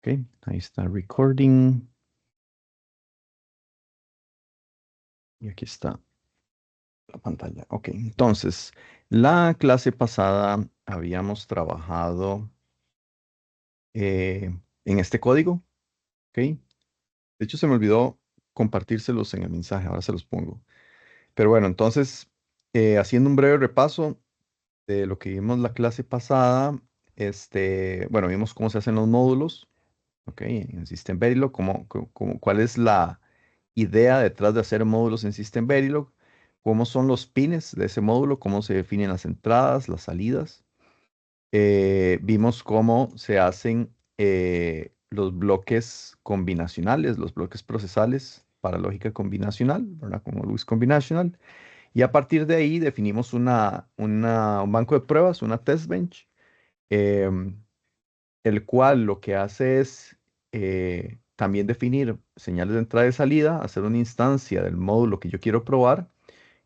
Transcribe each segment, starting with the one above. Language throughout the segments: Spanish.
Ok, ahí está recording. Y aquí está la pantalla. Ok, entonces, la clase pasada habíamos trabajado en este código. Ok, de hecho se me olvidó compartírselos en el mensaje, ahora se los pongo. Pero bueno, entonces, haciendo un breve repaso de lo que vimos la clase pasada, bueno, vimos cómo se hacen los módulos. Ok, en System Verilog, cuál es la idea detrás de hacer módulos en System Verilog, cómo son los pines de ese módulo, cómo se definen las entradas, las salidas. Vimos cómo se hacen los bloques combinacionales, los bloques procesales para lógica combinacional, ¿verdad? Como Lewis Combinational. Y a partir de ahí definimos un banco de pruebas, una test bench, em, el cual lo que hace es también definir señales de entrada y salida, hacer una instancia del módulo que yo quiero probar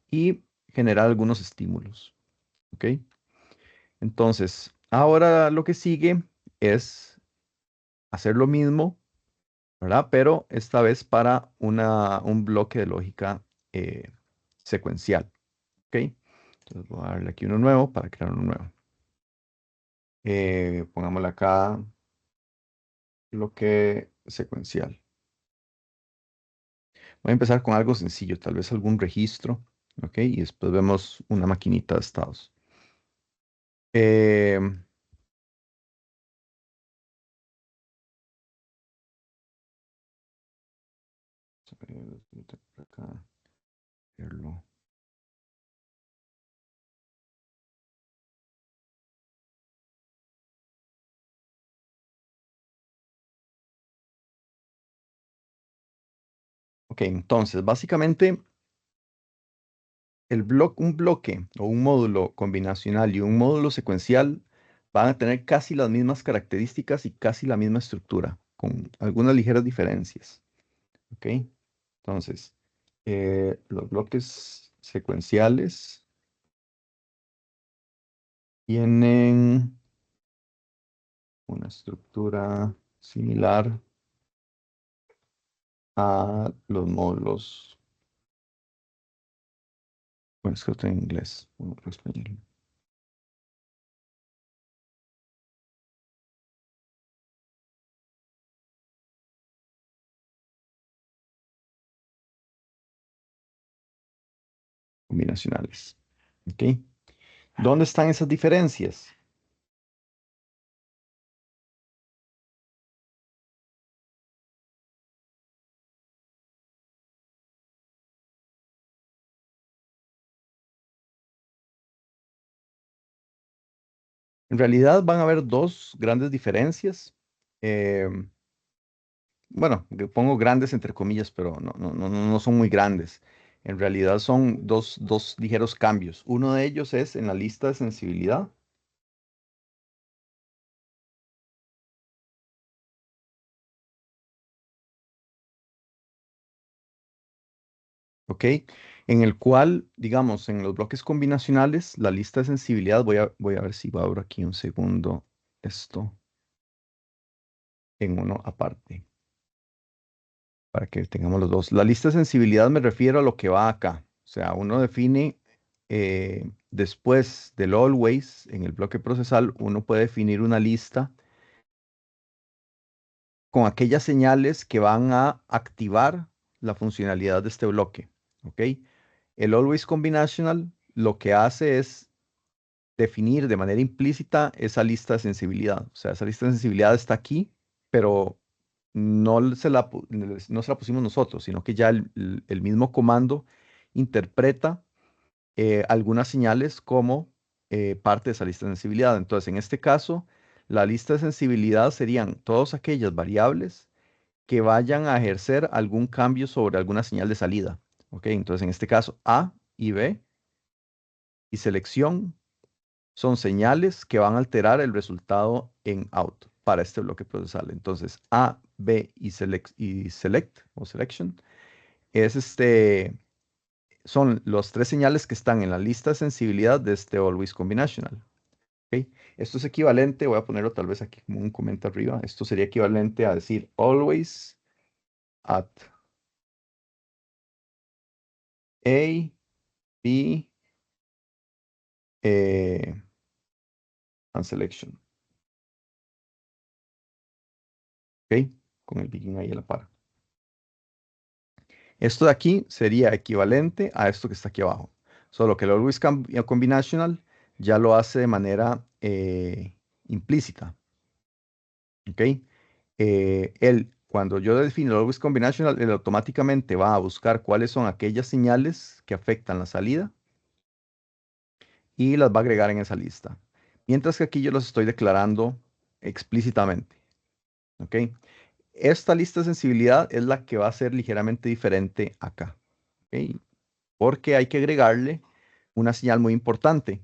y generar algunos estímulos. ¿Ok? Entonces, ahora lo que sigue es hacer lo mismo, ¿verdad? Pero esta vez para un bloque de lógica eh, secuencial. ¿Ok? Entonces voy a darle aquí uno nuevo para crear uno nuevo. Pongámosle acá bloque secuencial. Voy a empezar con algo sencillo, tal vez algún registro, ¿ok? Y después vemos una maquinita de estados. Eh, por acá, verlo. Ok, entonces, básicamente, un bloque o un módulo combinacional y un módulo secuencial van a tener casi las mismas características y casi la misma estructura, con algunas ligeras diferencias. ¿Ok? Entonces, los bloques secuenciales tienen una estructura similar a los módulos. Bueno, es que está en inglés, módulo español. Combinacionales. ¿Ok? ¿Dónde están esas diferencias? En realidad van a haber dos grandes diferencias. Eh, bueno, que pongo grandes entre comillas, pero no son muy grandes. En realidad son dos ligeros cambios. Uno de ellos es en la lista de sensibilidad. ¿Ok? En el cual, digamos, en los bloques combinacionales, la lista de sensibilidad, voy a ver si abro aquí un segundo esto en uno aparte, para que tengamos los dos. La lista de sensibilidad me refiero a lo que va acá. O sea, uno define, después del always, en el bloque procesal, uno puede definir una lista con aquellas señales que van a activar la funcionalidad de este bloque. ¿Ok? El always combinational lo que hace es definir de manera implícita esa lista de sensibilidad. O sea, esa lista de sensibilidad está aquí, pero no se la pusimos nosotros, sino que ya el mismo comando interpreta algunas señales como parte de esa lista de sensibilidad. Entonces, en este caso, la lista de sensibilidad serían todas aquellas variables que vayan a ejercer algún cambio sobre alguna señal de salida. ¿Ok? Entonces, en este caso, A y B y selección son señales que van a alterar el resultado en out para este bloque procesal. Entonces, A, B y select o selection es son los tres señales que están en la lista de sensibilidad de este always combinational. ¿Ok? Esto es equivalente, voy a ponerlo tal vez aquí como un comentario arriba. Esto sería equivalente a decir always at A, B, eh, and selection. ¿Ok? Con el begin ahí a la par. Esto de aquí sería equivalente a esto que está aquí abajo. Solo que el always combinational ya lo hace de manera implícita. ¿Ok? Cuando yo defino el always combinational, él automáticamente va a buscar cuáles son aquellas señales que afectan la salida y las va a agregar en esa lista. Mientras que aquí yo los estoy declarando explícitamente. ¿Ok? Esta lista de sensibilidad es la que va a ser ligeramente diferente acá. ¿Ok? Porque hay que agregarle una señal muy importante.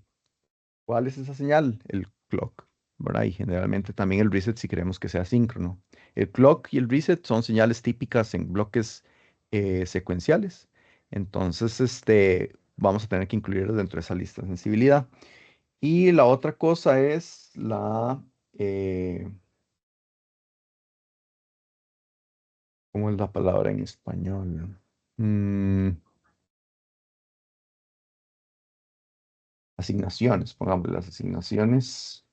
¿Cuál es esa señal? El clock, ¿verdad? Y generalmente también el reset si queremos que sea síncrono. El clock y el reset son señales típicas en bloques secuenciales. Entonces, vamos a tener que incluirlos dentro de esa lista de sensibilidad. Y la otra cosa es eh, ¿cómo es la palabra en español? Mm, asignaciones, pongamos las asignaciones,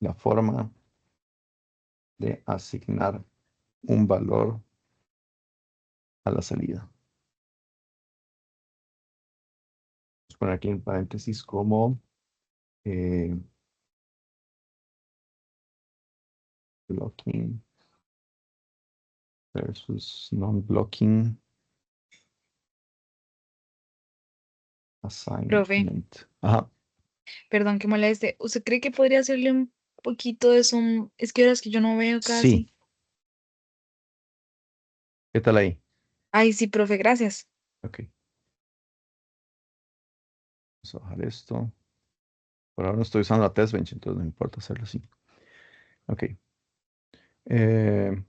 la forma de asignar un valor a la salida. Vamos a poner aquí en paréntesis como eh, blocking versus non-blocking Profe, assignment. Ajá, perdón que moleste. ¿Usted cree que podría hacerle un poquito de zoom? Es que ahora es que yo no veo sí. casi. ¿Qué tal ahí? Ay, sí, profe, gracias. Ok, vamos a bajar esto. Por ahora no estoy usando la test bench, entonces no importa hacerlo así. Ok. eh,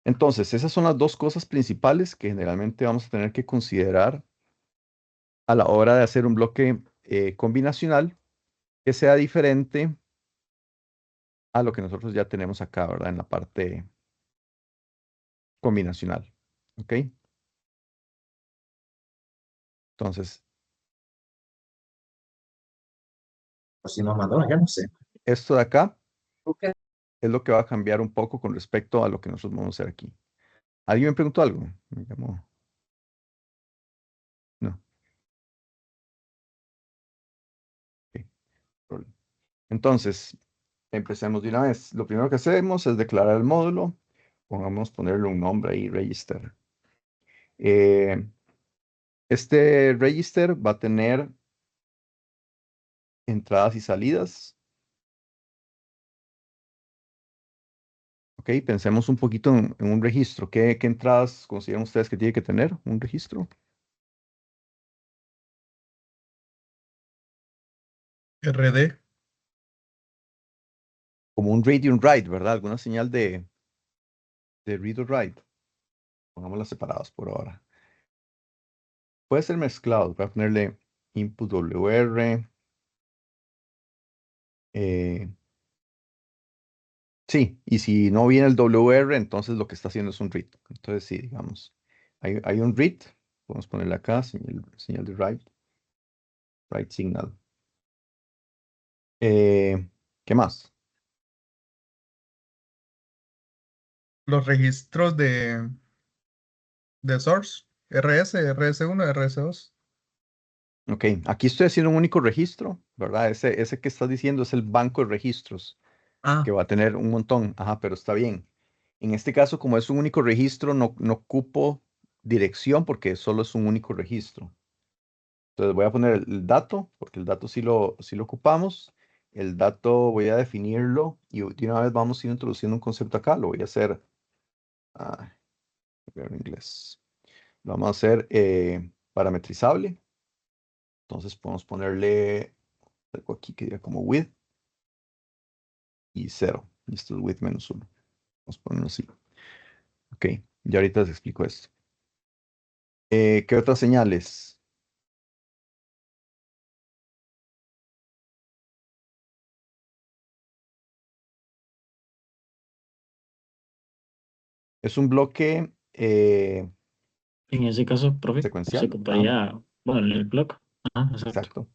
entonces, esas son las dos cosas principales que generalmente vamos a tener que considerar a la hora de hacer un bloque combinacional que sea diferente a lo que nosotros ya tenemos acá, ¿verdad? En la parte combinacional. ¿Ok? Entonces, Pues si nos mandó, ya no sé. esto de acá Ok. es lo que va a cambiar un poco con respecto a lo que nosotros vamos a hacer aquí. ¿Alguien me preguntó algo? Me llamó. No. Ok, problema. Entonces, empecemos de una vez. Lo primero que hacemos es declarar el módulo. Ponerle un nombre ahí, register. Eh, este register va a tener entradas y salidas. Ok, pensemos un poquito en un registro. ¿Qué entradas consideran ustedes que tiene que tener un registro? RD. Como un read y un write, ¿verdad? Alguna señal de read o write. Pongámoslas separadas por ahora. Puede ser mezclado. Voy a ponerle input WR. eh, sí, y si no viene el WR, entonces lo que está haciendo es un read. Entonces, sí, digamos, hay un read. Podemos ponerle acá, señal de write signal. ¿Qué más? Los registros de source. RS, RS1, RS2. Ok, aquí estoy haciendo un único registro, ¿verdad? Ese que estás diciendo es el banco de registros, que Ah, va a tener un montón. Ajá, pero está bien. En este caso, como es un único registro, no ocupo dirección porque solo es un único registro. Entonces voy a poner el dato, porque el dato sí lo ocupamos. El dato voy a definirlo y de una vez vamos a ir introduciendo un concepto acá. Lo voy a hacer, ah, voy a ver en inglés. Lo vamos a hacer parametrizable. Entonces podemos ponerle algo aquí que diga como width y 0. Y esto es width menos 1. Vamos a ponerlo así. Ok, y ahorita les explico esto. ¿Qué otras señales? Es un bloque En ese caso, profe, se secuencial. Ajá, ocuparía, bueno, el clock. Ajá, exacto. exacto.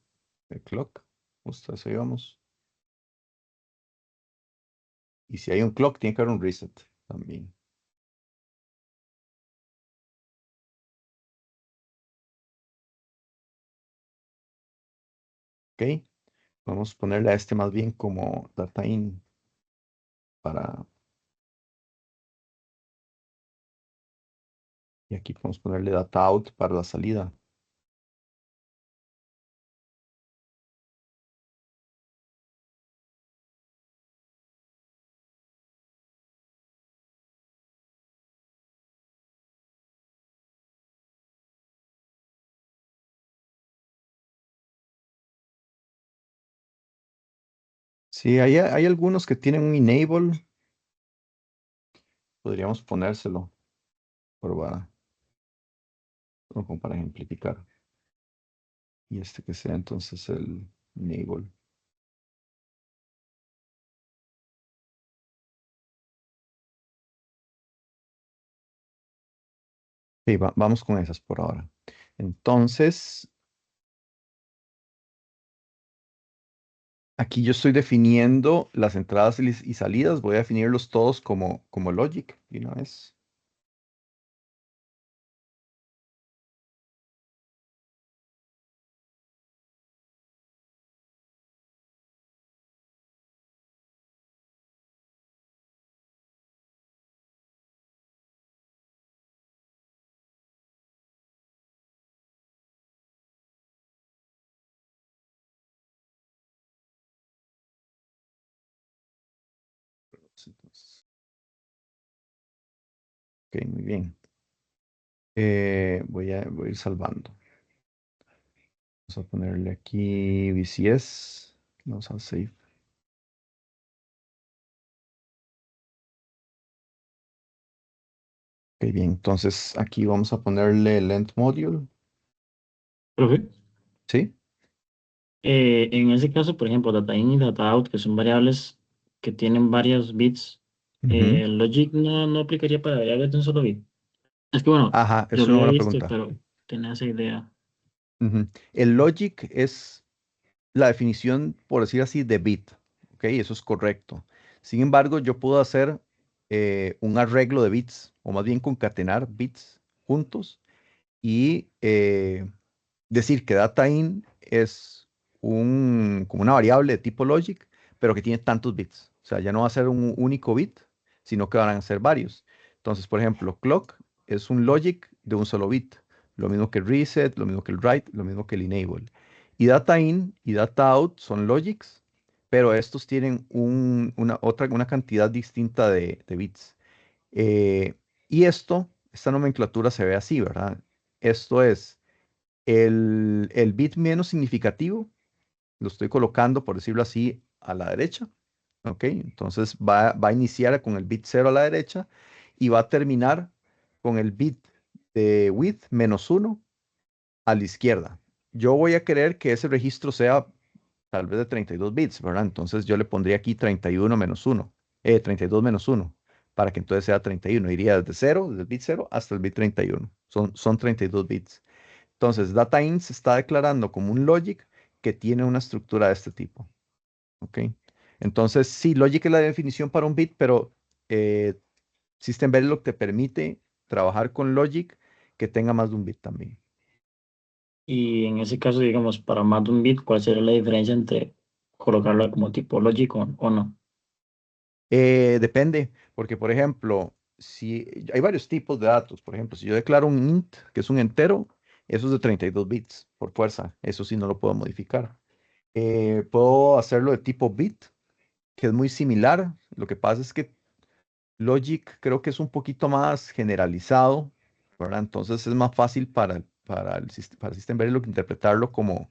El clock. Justo a eso íbamos. Y si hay un clock, tiene que haber un reset también. Ok. Vamos a ponerle a este más bien como data in para... Y aquí podemos ponerle data out para la salida. Sí, hay algunos que tienen un enable. Podríamos ponérselo probar, como para ejemplificar. Y este que sea entonces el enable. Ok, vamos con esas por ahora. Entonces, aquí yo estoy definiendo las entradas y salidas. Voy a definirlos todos como logic de una vez. Entonces, ok, muy bien. Voy a ir salvando. Vamos a ponerle aquí VCS. Vamos a save. Ok, bien. Entonces aquí vamos a ponerle length module. Profe, ¿Sí? en ese caso, por ejemplo, data in y data out, que son variables que tienen varios bits, Ujú. el logic no aplicaría para variables de un solo bit. Es que bueno, Ajá, yo es lo una he buena visto, pregunta. pero tenía esa idea. Ujú. El logic es la definición, por decir así, de bit. ¿Ok? Eso es correcto. Sin embargo, yo puedo hacer un arreglo de bits, o más bien concatenar bits juntos y decir que data in es como una variable de tipo logic, pero que tiene tantos bits. O sea, ya no va a ser un único bit, sino que van a ser varios. Entonces, por ejemplo, clock es un logic de un solo bit. Lo mismo que el reset, lo mismo que el write, lo mismo que el enable. Y data in y data out son logics, pero estos tienen una cantidad distinta de bits. Eh, y esta nomenclatura se ve así, ¿verdad? Esto es el bit menos significativo, lo estoy colocando, por decirlo así, a la derecha. ¿Ok? Entonces va a iniciar con el bit 0 a la derecha y va a terminar con el bit de width -1 a la izquierda. Yo voy a querer que ese registro sea tal vez de 32 bits, ¿verdad? Entonces yo le pondría aquí 31 menos 1, 32 menos 1, para que entonces sea 31. Iría desde 0, desde el bit 0 hasta el bit 31. Son 32 bits. Entonces, data_in se está declarando como un logic que tiene una estructura de este tipo. ¿Ok? Entonces, sí, logic es la definición para un bit, pero eh, System Verilog te permite trabajar con logic que tenga más de un bit también. Y en ese caso, digamos, para más de un bit, ¿cuál sería la diferencia entre colocarlo como tipo logic o no? Depende, porque por ejemplo, si hay varios tipos de datos, por ejemplo, si yo declaro un int, que es un entero, eso es de 32 bits por fuerza, eso sí no lo puedo modificar. Puedo hacerlo de tipo bit, que es muy similar. Lo que pasa es que Logic creo que es un poquito más generalizado, ¿verdad? Entonces es más fácil para el System Verilog interpretarlo como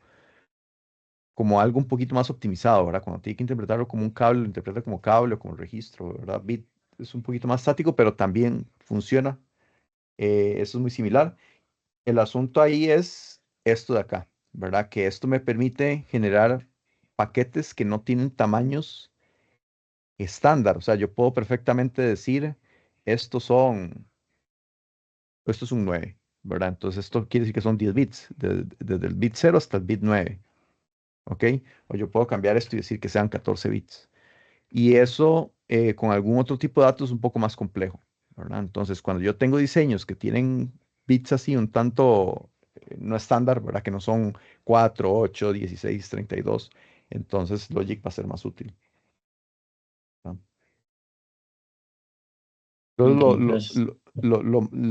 algo un poquito más optimizado, ¿verdad? Cuando tiene que interpretarlo como un cable, lo interpreta como cable o como registro, ¿verdad? Bit es un poquito más estático, pero también funciona. Eso es muy similar. El asunto ahí es esto de acá, ¿verdad? Que esto me permite generar paquetes que no tienen tamaños estándar. O sea, yo puedo perfectamente decir, estos esto es un 9, ¿verdad? Entonces esto quiere decir que son 10 bits, desde el bit 0 hasta el bit 9, ¿ok? O yo puedo cambiar esto y decir que sean 14 bits. Y eso con algún otro tipo de datos es un poco más complejo, ¿verdad? Entonces, cuando yo tengo diseños que tienen bits así un tanto no estándar, ¿verdad? Que no son 4, 8, 16, 32, entonces Logic va a ser más útil, ¿verdad? Entonces, Ok, gracias.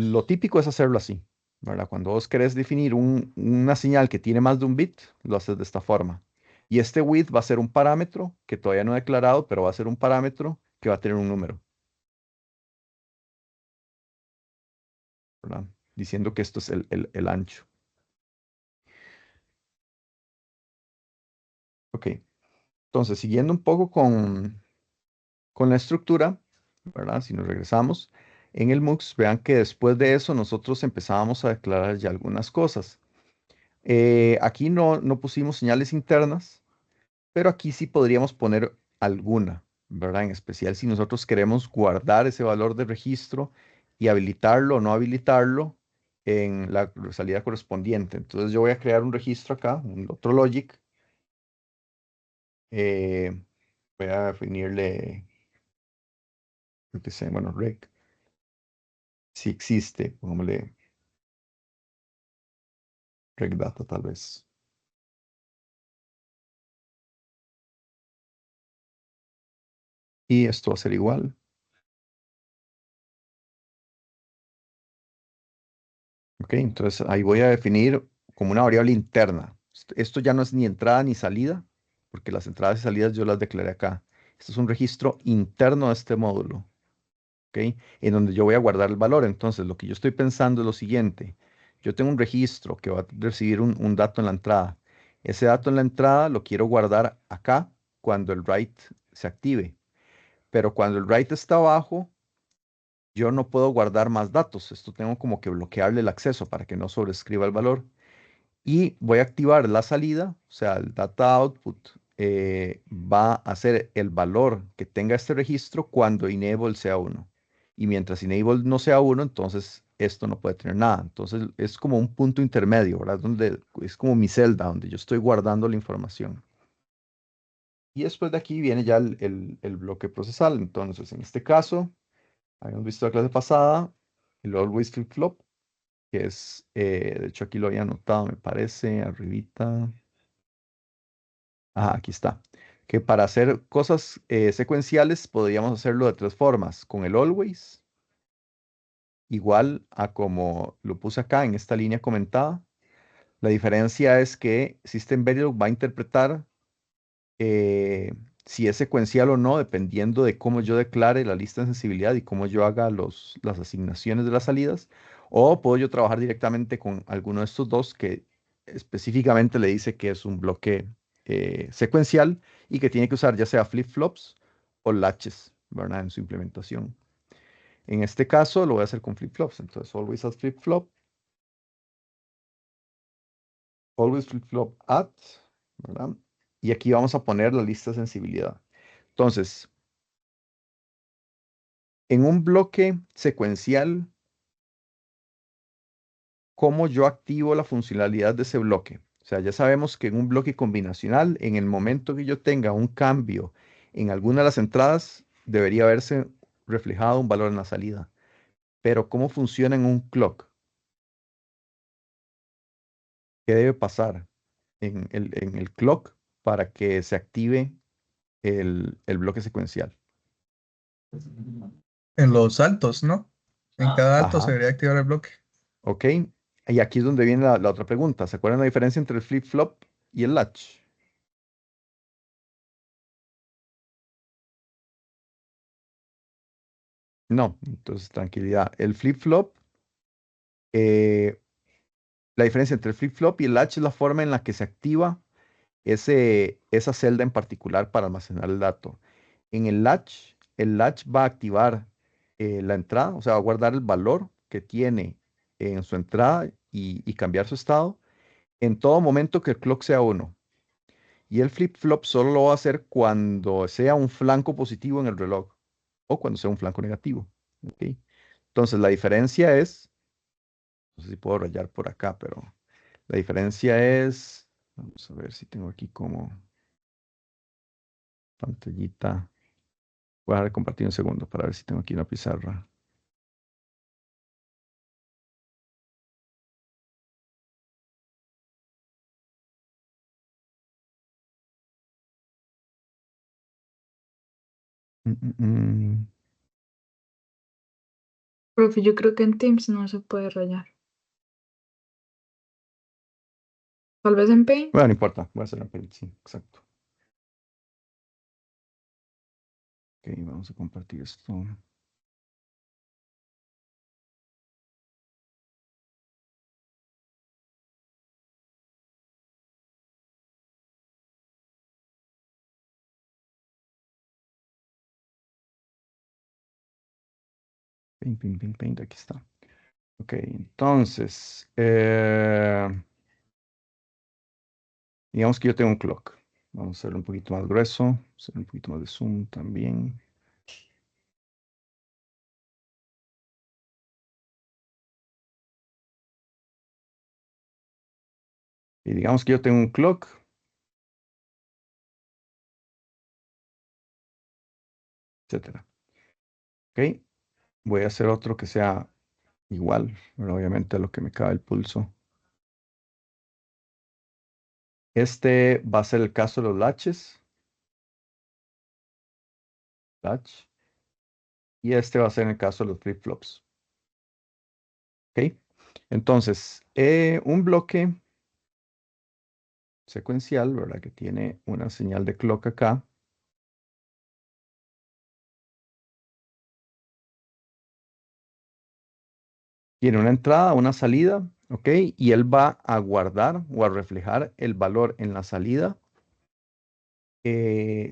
lo típico es hacerlo así, ¿verdad? Cuando vos querés definir una señal que tiene más de un bit, lo haces de esta forma. Y este width va a ser un parámetro que todavía no he declarado, pero va a ser un parámetro que va a tener un número, ¿verdad? Diciendo que esto es el ancho. Ok, entonces siguiendo un poco con la estructura, ¿verdad? Si nos regresamos en el MUX, vean que después de eso nosotros empezábamos a declarar ya algunas cosas. Aquí no pusimos señales internas, pero aquí sí podríamos poner alguna, ¿verdad? En especial si nosotros queremos guardar ese valor de registro y habilitarlo o no habilitarlo en la salida correspondiente. Entonces yo voy a crear un registro acá, un otro logic. eh, Voy a definirle, yo qué sé, bueno, rec, si existe, pongámosle rec data tal vez. Y esto va a ser igual. Ok, entonces ahí voy a definir como una variable interna. Esto ya no es ni entrada ni salida, porque las entradas y salidas yo las declaré acá. Esto es un registro interno de este módulo, ¿ok? En donde yo voy a guardar el valor. Entonces, lo que yo estoy pensando es lo siguiente. Yo tengo un registro que va a recibir un dato en la entrada. Ese dato en la entrada lo quiero guardar acá cuando el write se active. Pero cuando el write está abajo, yo no puedo guardar más datos. Esto tengo como que bloquearle el acceso para que no sobrescriba el valor. Y voy a activar la salida, o sea, el data output va a ser el valor que tenga este registro cuando enable sea 1. Y mientras enable no sea 1, entonces esto no puede tener nada. Entonces es como un punto intermedio, ¿verdad? Donde es como mi celda, donde yo estoy guardando la información. Y después de aquí viene ya el bloque procesal. Entonces, en este caso, habíamos visto la clase pasada, el always flip-flop, que es, de hecho aquí lo había anotado, me parece, arribita. Aquí está. Que para hacer cosas secuenciales podríamos hacerlo de tres formas. Con el always, igual a como lo puse acá en esta línea comentada. La diferencia es que System Verilog va a interpretar eh, si es secuencial o no, dependiendo de cómo yo declare la lista de sensibilidad y cómo yo haga las asignaciones de las salidas. O puedo yo trabajar directamente con alguno de estos dos que específicamente le dice que es un bloque secuencial y que tiene que usar ya sea flip-flops o latches, ¿verdad? En su implementación. En este caso lo voy a hacer con flip-flops. Entonces, always flip-flop at, ¿verdad? Y aquí vamos a poner la lista de sensibilidad. Entonces, en un bloque secuencial, ¿cómo yo activo la funcionalidad de ese bloque? O sea, ya sabemos que en un bloque combinacional, en el momento que yo tenga un cambio en alguna de las entradas, debería verse reflejado un valor en la salida. Pero ¿cómo funciona en un clock? ¿Qué debe pasar en el clock para que se active el bloque secuencial? En los saltos, ¿no? En cada alto se Ajá, debería activar el bloque. ok. Y aquí es donde viene la otra pregunta. ¿Se acuerdan la diferencia entre el flip-flop y el latch? No, entonces tranquilidad. El flip-flop, eh, la diferencia entre el flip-flop y el latch es la forma en la que se activa esa celda en particular para almacenar el dato. En el latch va a activar la entrada, o sea, va a guardar el valor que tiene en su entrada y cambiar su estado en todo momento que el clock sea 1. Y el flip-flop solo lo va a hacer cuando sea un flanco positivo en el reloj o cuando sea un flanco negativo. ¿Ok? Entonces, la diferencia es, no sé si puedo rayar por acá, pero la diferencia es, vamos a ver si tengo aquí como pantallita. Voy a dejar de compartir un segundo para ver si tengo aquí una pizarra. Mm, mm, mm. Profe, yo creo que en Teams no se puede rayar. Tal vez en Paint. Bueno, no importa, voy a hacer una peli, sí, exacto. Ok, vamos a compartir esto. Paint, aquí está. Ok, entonces, digamos que yo tengo un clock. Vamos a hacerlo un poquito más grueso, hacer un poquito más de zoom también. Y digamos que yo tengo un clock, etcétera. Ok, voy a hacer otro que sea igual, pero obviamente a lo que me cabe el pulso. Este va a ser el caso de los latches. Latch. Y este va a ser el caso de los flip-flops. ¿Ok? Entonces, un bloque secuencial, ¿verdad? Que tiene una señal de clock acá. Tiene una entrada, una salida, ¿ok? Y él va a guardar o a reflejar el valor en la salida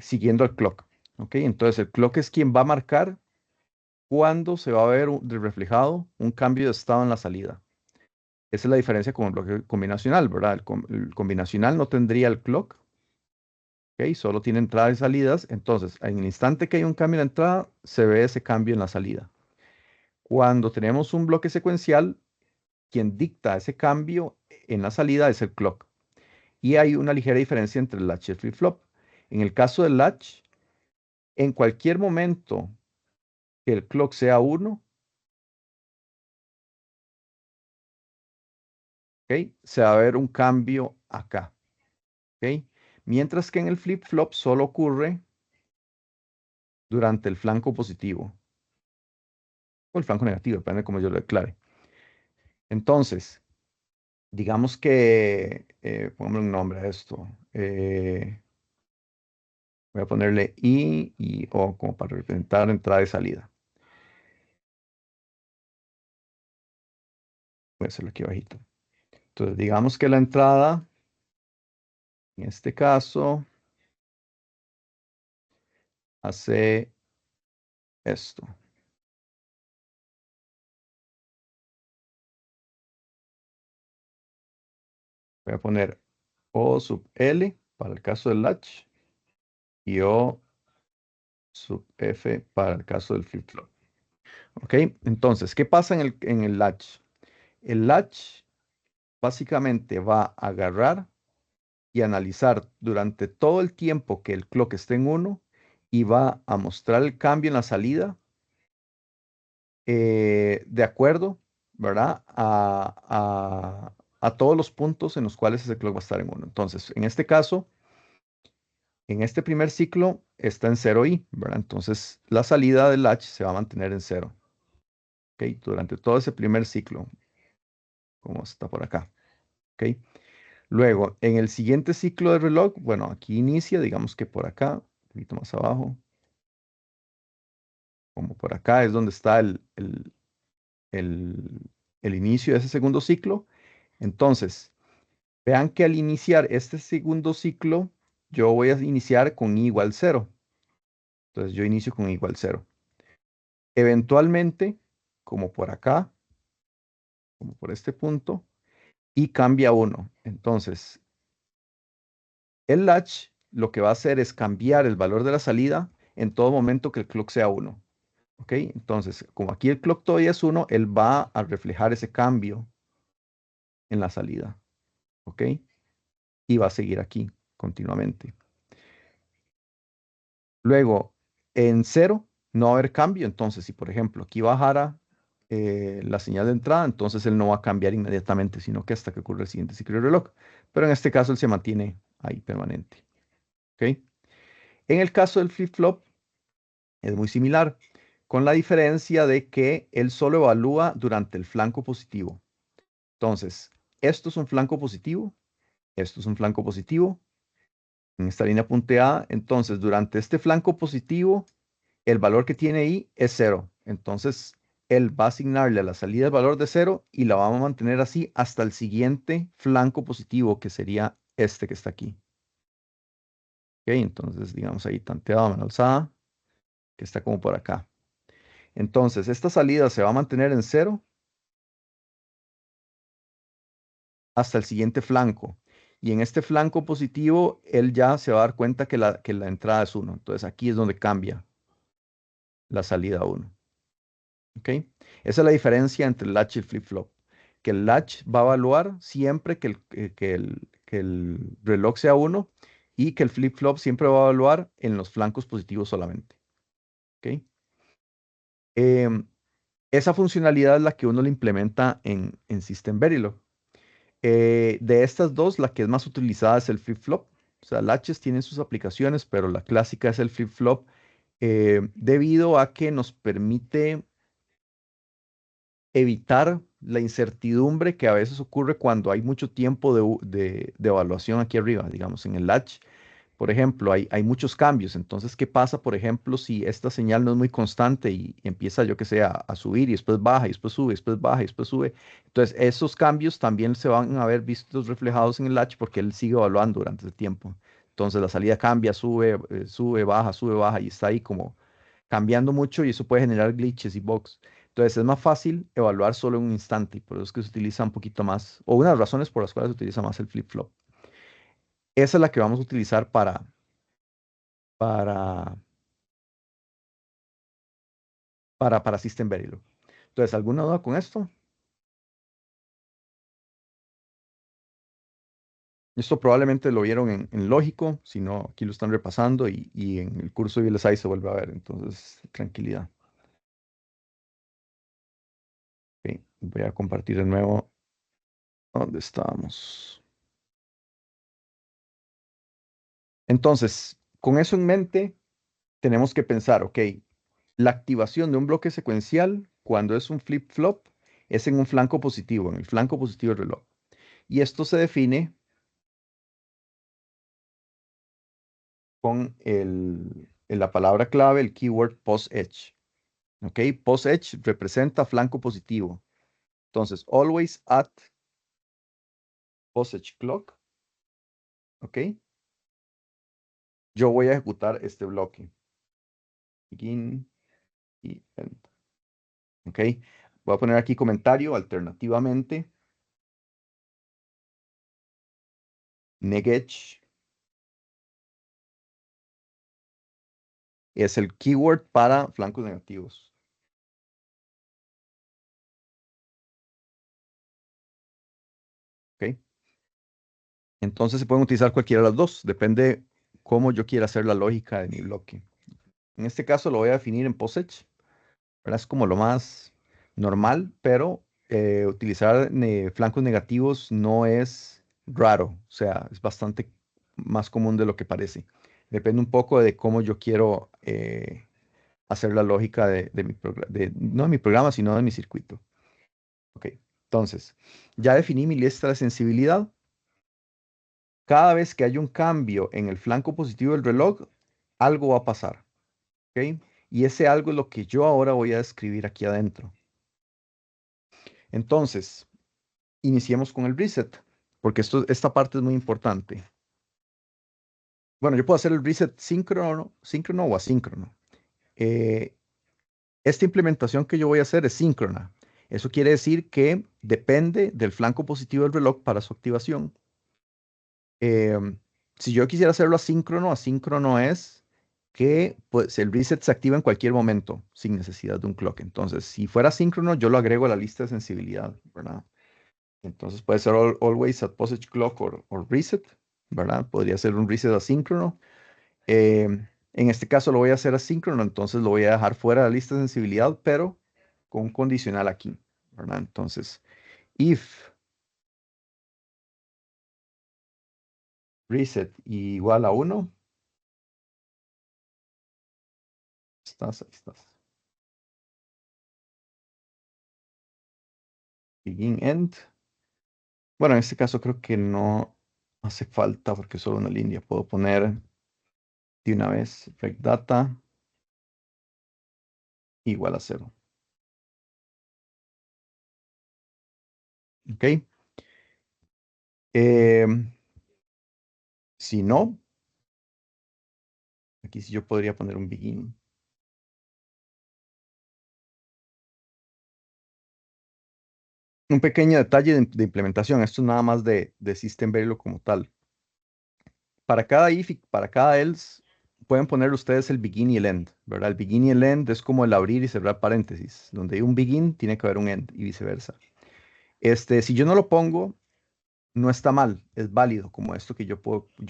siguiendo el clock, ¿ok? Entonces, el clock es quien va a marcar cuándo se va a ver reflejado un cambio de estado en la salida. Esa es la diferencia con el bloque combinacional, ¿verdad? El combinacional no tendría el clock, ¿ok? Solo tiene entradas y salidas. Entonces, en el instante que hay un cambio en la entrada, se ve ese cambio en la salida. Cuando tenemos un bloque secuencial, quien dicta ese cambio en la salida es el clock. Y hay una ligera diferencia entre el latch y el flip-flop. En el caso del latch, en cualquier momento que el clock sea 1, ¿ok? Se va a ver un cambio acá, ¿ok? Mientras que en el flip-flop solo ocurre durante el flanco positivo o el flanco negativo, depende de cómo yo lo declare. Entonces, digamos que, ponle un nombre a esto. Voy a ponerle I y O como para representar entrada y salida. Voy a hacerlo aquí abajito. Entonces, digamos que la entrada, en este caso, hace esto. Voy a poner O sub L para el caso del latch y O sub F para el caso del flip-flop. ¿Ok? Entonces, ¿qué pasa en el latch? El latch básicamente va a agarrar y analizar durante todo el tiempo que el clock esté en 1 y va a mostrar el cambio en la salida de acuerdo, ¿verdad? A todos los puntos en los cuales ese clock va a estar en 1. Entonces, en este caso, en este primer ciclo está en 0i, ¿verdad? Entonces, la salida del latch se va a mantener en 0. ¿Ok? Durante todo ese primer ciclo, como está por acá. ¿Ok? Luego, en el siguiente ciclo de reloj, bueno, aquí inicia, digamos que por acá, un poquito más abajo, como por acá es donde está el inicio de ese segundo ciclo. Entonces, vean que al iniciar este segundo ciclo, yo voy a iniciar con i igual 0. Entonces, yo inicio con i igual 0. Eventualmente, como por acá, como por este punto, y cambia 1. Entonces, el latch lo que va a hacer es cambiar el valor de la salida en todo momento que el clock sea 1. ¿Ok? Entonces, como aquí el clock todavía es 1, él va a reflejar ese cambio en la salida. ¿Ok? Y va a seguir aquí continuamente. Luego, en 0 no va a haber cambio. Entonces, si por ejemplo aquí bajara la señal de entrada, entonces él no va a cambiar inmediatamente, sino que hasta que ocurra el siguiente ciclo de reloj. Pero en este caso él se mantiene ahí permanente. ¿Ok? En el caso del flip-flop es muy similar, con la diferencia de que él solo evalúa durante el flanco positivo. Entonces, esto es un flanco positivo, esto es un flanco positivo, en esta línea punteada. Entonces, durante este flanco positivo, el valor que tiene ahí es 0. Entonces, él va a asignarle a la salida el valor de 0 y la vamos a mantener así hasta el siguiente flanco positivo, que sería este que está aquí. Ok, entonces, digamos ahí tanteado, mano alzada, que está como por acá. Entonces, esta salida se va a mantener en 0 hasta el siguiente flanco. Y en este flanco positivo, él ya se va a dar cuenta que la entrada es 1. Entonces, aquí es donde cambia la salida a 1. ¿Ok? Esa es la diferencia entre el latch y el flip-flop. Que el latch va a evaluar siempre que el reloj sea 1 y que el flip-flop siempre va a evaluar en los flancos positivos solamente. ¿Ok? Em, esa funcionalidad es la que uno le implementa en System Verilog. De estas dos, la que es más utilizada es el flip-flop. O sea, latches tienen sus aplicaciones, pero la clásica es el flip-flop, debido a que nos permite evitar la incertidumbre que a veces ocurre cuando hay mucho tiempo de evaluación aquí arriba, digamos, en el latch. Por ejemplo, hay muchos cambios. Entonces, ¿qué pasa, por ejemplo, si esta señal no es muy constante y empieza, yo que sé, a subir y después baja y después sube, y después baja y después sube? Entonces, esos cambios también se van a ver vistos reflejados en el latch porque él sigue evaluando durante ese tiempo. Entonces, la salida cambia, sube, baja y está ahí como cambiando mucho y eso puede generar glitches y bugs. Entonces, es más fácil evaluar solo en un instante y por eso es que se utiliza un poquito más, o una de las razones por las cuales se utiliza más el flip-flop. Esa es la que vamos a utilizar para, para System Verilog. Entonces, ¿alguna duda con esto? Esto probablemente lo vieron en Lógico, si no, aquí lo están repasando y en el curso de VLSI se vuelve a ver, entonces, tranquilidad. Ok, voy a compartir de nuevo. ¿Dónde estábamos? Entonces, con eso en mente, tenemos que pensar, ok, la activación de un bloque secuencial cuando es un flip-flop es en un flanco positivo, en el flanco positivo del reloj. Y esto se define con la palabra clave, el keyword post-edge. ¿Ok? Post-edge representa flanco positivo. Entonces, always at post-edge clock. ¿Ok? Yo voy a ejecutar este bloque. Begin y end. ¿Ok? Voy a poner aquí comentario alternativamente. Negedge es el keyword para flancos negativos. ¿Ok? Entonces se pueden utilizar cualquiera de las dos. Depende cómo yo quiera hacer la lógica de mi bloque. En este caso lo voy a definir en POSEDGE. ¿Verdad? Es como lo más normal, pero utilizar flancos negativos no es raro. O sea, es bastante más común de lo que parece. Depende un poco de cómo yo quiero hacer la lógica de mi programa, no de mi programa, sino de mi circuito. Ok, entonces, ya definí mi lista de sensibilidad. Cada vez que haya un cambio en el flanco positivo del reloj, algo va a pasar. ¿Ok? Y ese algo es lo que yo ahora voy a describir aquí adentro. Entonces, iniciemos con el reset, porque esta parte es muy importante. Bueno, yo puedo hacer el reset síncrono o asíncrono. Eh, esta implementación que yo voy a hacer es síncrona. Eso quiere decir que depende del flanco positivo del reloj para su activación. Si yo quisiera hacerlo asíncrono, asíncrono es que pues el reset se activa en cualquier momento sin necesidad de un clock. Entonces, si fuera síncrono, yo lo agrego a la lista de sensibilidad, ¿verdad? Entonces puede ser always at postage clock or reset, ¿verdad? Podría ser un reset asíncrono. Eh, en este caso lo voy a hacer asíncrono, entonces lo voy a dejar fuera de la lista de sensibilidad, pero con un condicional aquí, ¿verdad? Entonces, if reset igual a 1, ahí estás. Begin end. Bueno, en este caso creo que no hace falta porque es solo una línea. Puedo poner de una vez rec data igual a 0. ¿Ok? Si no, aquí sí yo podría poner un begin. Un pequeño detalle de implementación. Esto es nada más de System Verilog como tal. Para cada if y para cada else, pueden poner ustedes el begin y el end, ¿verdad? El begin y el end es como el abrir y cerrar paréntesis. Donde hay un begin, tiene que haber un end y viceversa. Si yo no lo pongo, no está mal, es válido, como esto que yo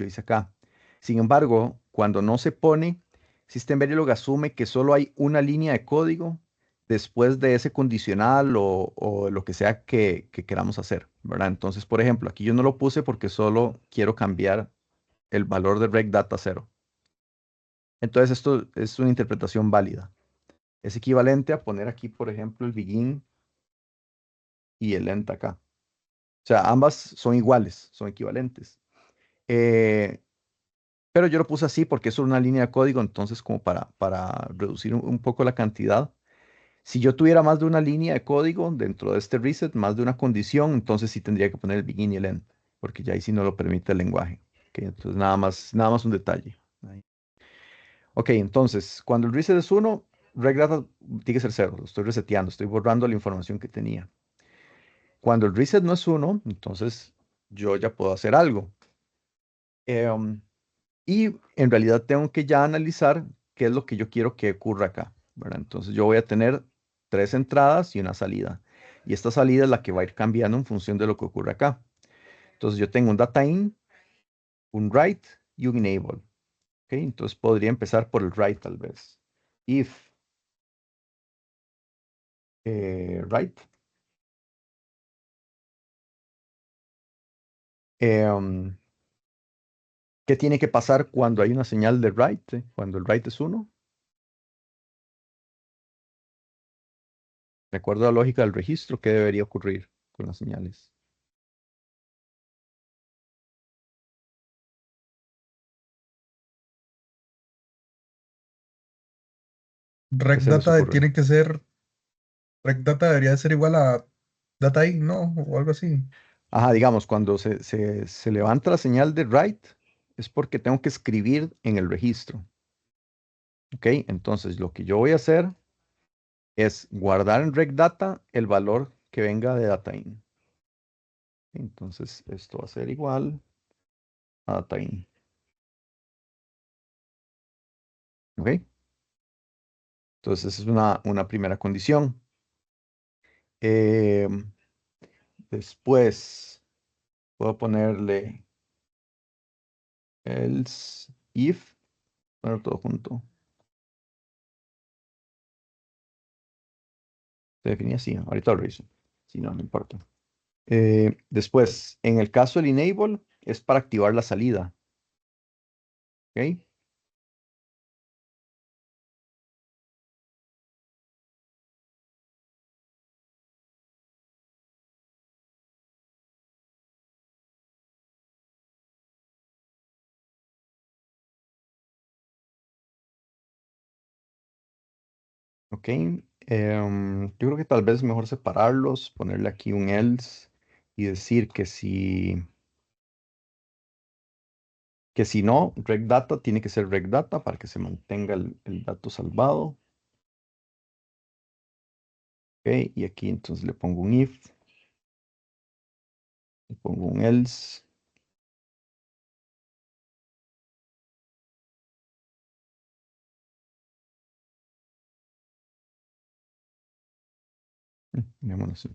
hice acá. Sin embargo, cuando no se pone, System Verilog asume que solo hay una línea de código después de ese condicional o lo que sea que queramos hacer, ¿verdad? Entonces, por ejemplo, aquí yo no lo puse porque solo quiero cambiar el valor de rec data 0. Entonces, esto es una interpretación válida. Es equivalente a poner aquí, por ejemplo, el begin y el end acá. O sea, ambas son iguales, son equivalentes. Eh, Pero yo lo puse así porque es una línea de código, entonces como para reducir un poco la cantidad. Si yo tuviera más de una línea de código dentro de este reset, más de una condición, entonces sí tendría que poner el begin y el end, porque ya ahí sí no lo permite el lenguaje. Ok, entonces nada más un detalle. Ahí. Ok, entonces cuando el reset es 1, regdata tiene que ser 0. Lo estoy reseteando, estoy borrando la información que tenía. Cuando el reset no es 1, entonces yo ya puedo hacer algo. Em, Y en realidad tengo que ya analizar qué es lo que yo quiero que ocurra acá, ¿verdad? Entonces yo voy a tener 3 entradas y una salida. Y esta salida es la que va a ir cambiando en función de lo que ocurre acá. Entonces yo tengo un data in, un write y un enable. ¿Ok? Entonces podría empezar por el write tal vez. If write, em, ¿qué tiene que pasar cuando hay una señal de write? Cuando el write es 1. De acuerdo a la lógica del registro, ¿qué debería ocurrir con las señales? ¿Qué Rec se les data ocurre? tiene que ser, rec data debería ser igual a data in, ¿no? O algo así. Ajá, digamos, cuando se levanta la señal de write, es porque tengo que escribir en el registro. ¿Ok? Entonces, lo que yo voy a hacer es guardar en recdata el valor que venga de dataIn. Entonces, esto va a ser igual a dataIn. ¿Ok? Entonces, esa es una primera condición. Eh, Después, puedo ponerle else if, poner todo junto. Se definía así, ahorita lo reviso. Si no, no importa. Después, en el caso del enable, es para activar la salida. ¿Ok? ¿Ok? Yo creo que tal vez es mejor separarlos, ponerle aquí un else y decir que si no, regdata tiene que ser regdata para que se mantenga el dato salvado. ¿Ok? Y aquí entonces le pongo un if, le pongo un else. Dejémoslo así.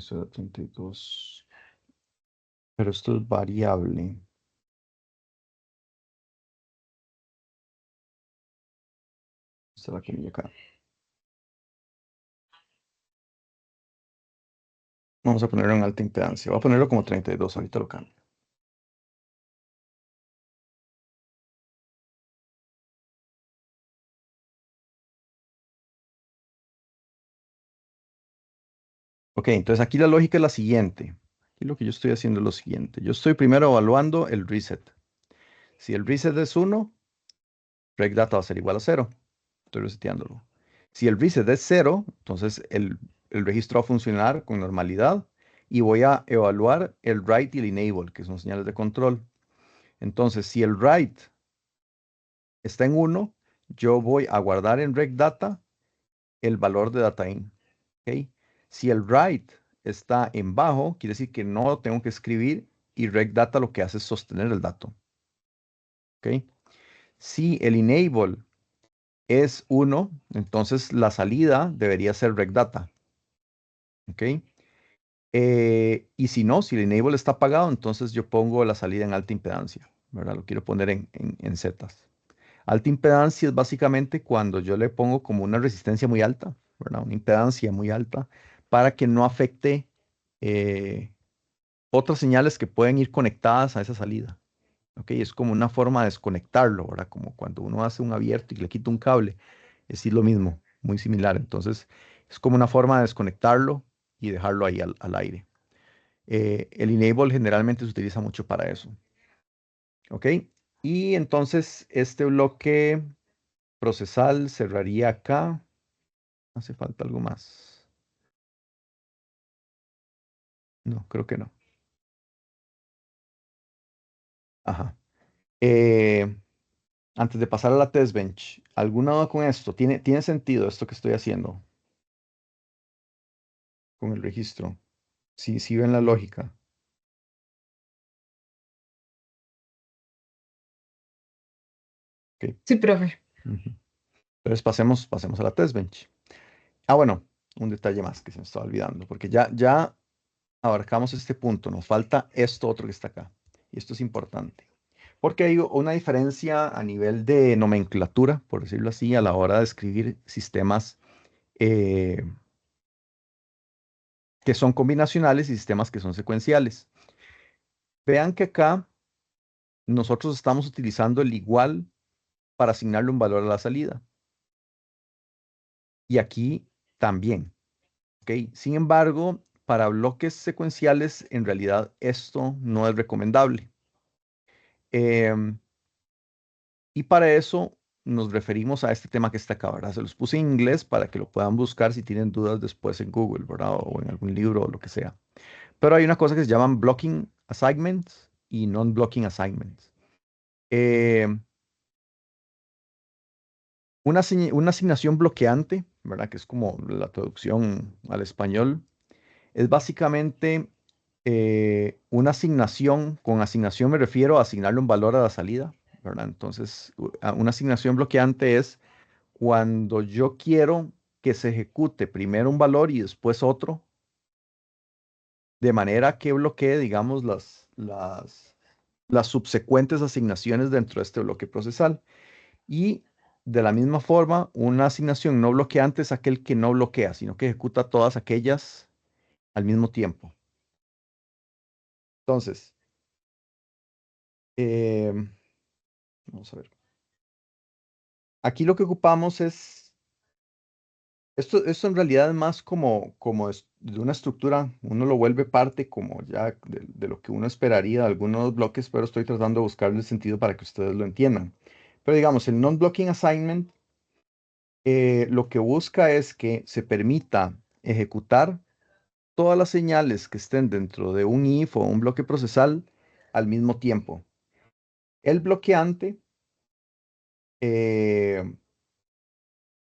Eso da 32. Pero esto es variable. Esta es la que viene acá. Vamos a ponerlo en alta impedancia. Voy a ponerlo como 32. Ahorita lo cambio. Ok, entonces aquí la lógica es la siguiente. Aquí lo que yo estoy haciendo es lo siguiente. Yo estoy primero evaluando el reset. Si el reset es 1, regdata va a ser igual a 0. Estoy reseteándolo. Si el reset es 0, entonces el registro va a funcionar con normalidad y voy a evaluar el write y el enable, que son señales de control. Entonces, si el write está en 1, yo voy a guardar en regdata el valor de dataIn. ¿Ok? Si el write está en bajo, quiere decir que no tengo que escribir y regdata lo que hace es sostener el dato. ¿Ok? Si el enable es 1, entonces la salida debería ser regdata. ¿Ok? Y si no, si el enable está apagado, entonces yo pongo la salida en alta impedancia, ¿verdad? Lo quiero poner en zetas. Alta impedancia es básicamente cuando yo le pongo como una resistencia muy alta, ¿verdad? Una impedancia muy alta para que no afecte eh, otras señales que pueden ir conectadas a esa salida. ¿Ok? Es como una forma de desconectarlo, ¿verdad? Como cuando uno hace un abierto y le quita un cable. Es decir, lo mismo, muy similar. Entonces, es como una forma de desconectarlo y dejarlo ahí al aire. El enable generalmente se utiliza mucho para eso. ¿Ok? Y entonces este bloque procesal cerraría acá. Hace falta algo más. No, creo que no. Ajá. Eh, Antes de pasar a la test bench, ¿alguna duda con esto? ¿Tiene sentido esto que estoy haciendo con el registro? Sí, ven la lógica. Ok. Sí, profe. Ujú. Entonces pasemos a la test bench. Ah, bueno, un detalle más que se me estaba olvidando, porque ya abarcamos este punto. Nos falta esto otro que está acá. Y esto es importante. Porque hay una diferencia a nivel de nomenclatura, por decirlo así, a la hora de escribir sistemas eh, que son combinacionales y sistemas que son secuenciales. Vean que acá nosotros estamos utilizando el igual para asignarle un valor a la salida. Y aquí también. ¿Ok? Sin embargo, para bloques secuenciales, en realidad esto no es recomendable. Em, y para eso nos referimos a este tema que está acá, ¿verdad? Se los puse en inglés para que lo puedan buscar si tienen dudas después en Google, ¿verdad? O en algún libro o lo que sea. Pero hay una cosa que se llaman blocking assignments y non-blocking assignments. Eh, una asignación bloqueante, ¿verdad? Que es como la traducción al español, es básicamente una asignación. Con asignación me refiero a asignarle un valor a la salida, ¿verdad? Entonces, una asignación bloqueante es cuando yo quiero que se ejecute primero un valor y después otro, de manera que bloquee, digamos, las subsecuentes asignaciones dentro de este bloque procesal. Y de la misma forma, una asignación no bloqueante es aquel que no bloquea, sino que ejecuta todas aquellas al mismo tiempo. Entonces, vamos a ver. Aquí lo que ocupamos es, esto en realidad es más como de una estructura, uno lo vuelve parte como ya de lo que uno esperaría de algunos bloques, pero estoy tratando de buscarle el sentido para que ustedes lo entiendan. Pero digamos, el non-blocking assignment lo que busca es que se permita ejecutar todas las señales que estén dentro de un if o un bloque procesal al mismo tiempo. El bloqueante, eh,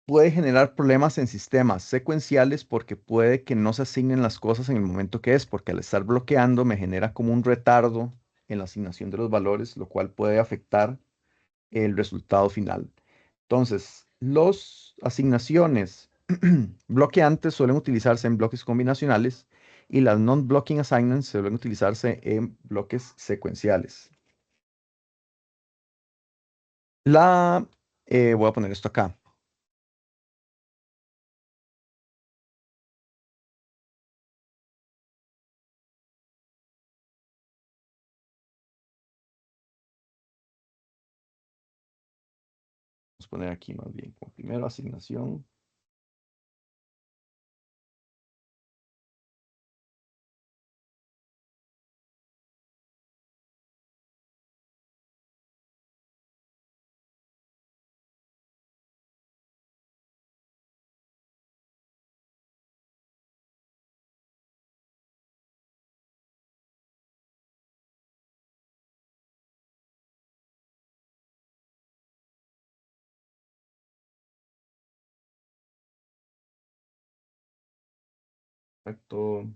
puede generar problemas en sistemas secuenciales porque puede que no se asignen las cosas en el momento que es, porque al estar bloqueando me genera como un retardo en la asignación de los valores, lo cual puede afectar el resultado final. Entonces, las asignaciones bloqueantes suelen utilizarse en bloques combinacionales y las non-blocking assignments suelen utilizarse en bloques secuenciales. Voy a poner esto acá. Vamos a poner aquí más bien como primero asignación. Perfecto.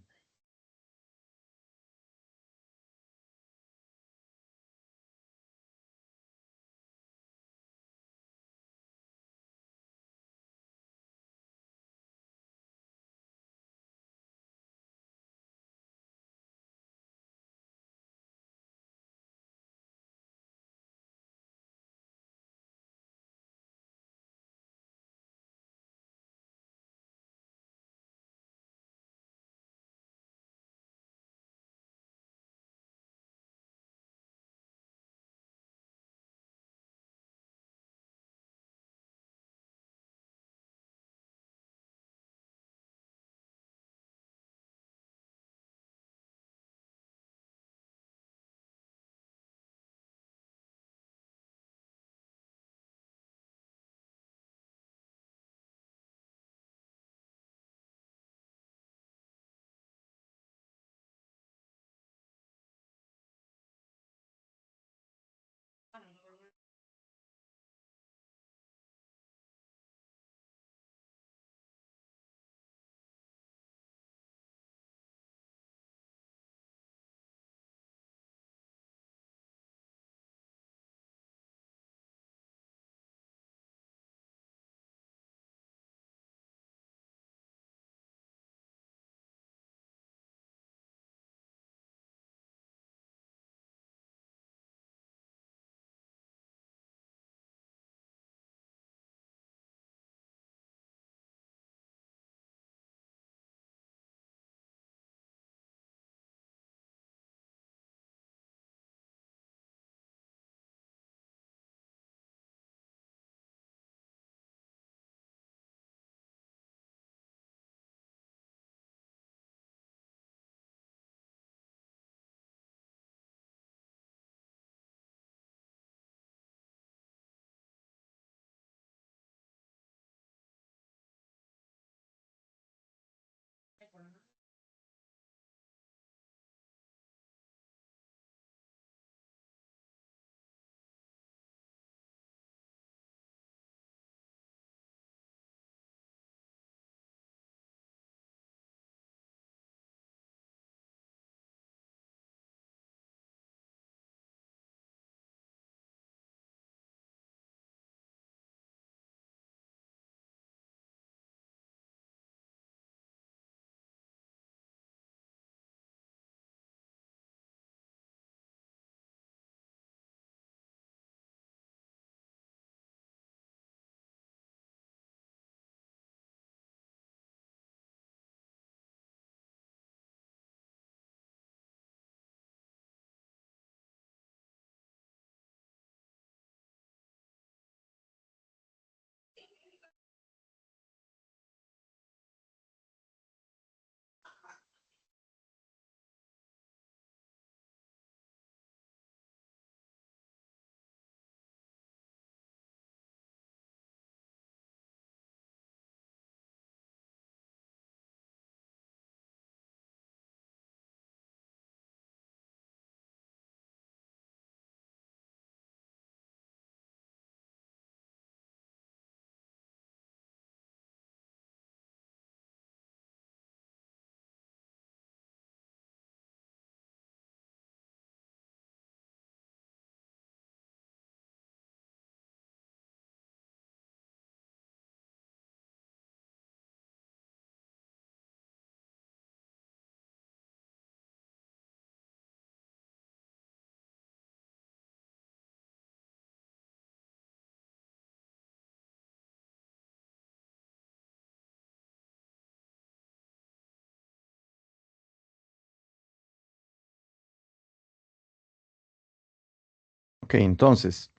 Ok, entonces,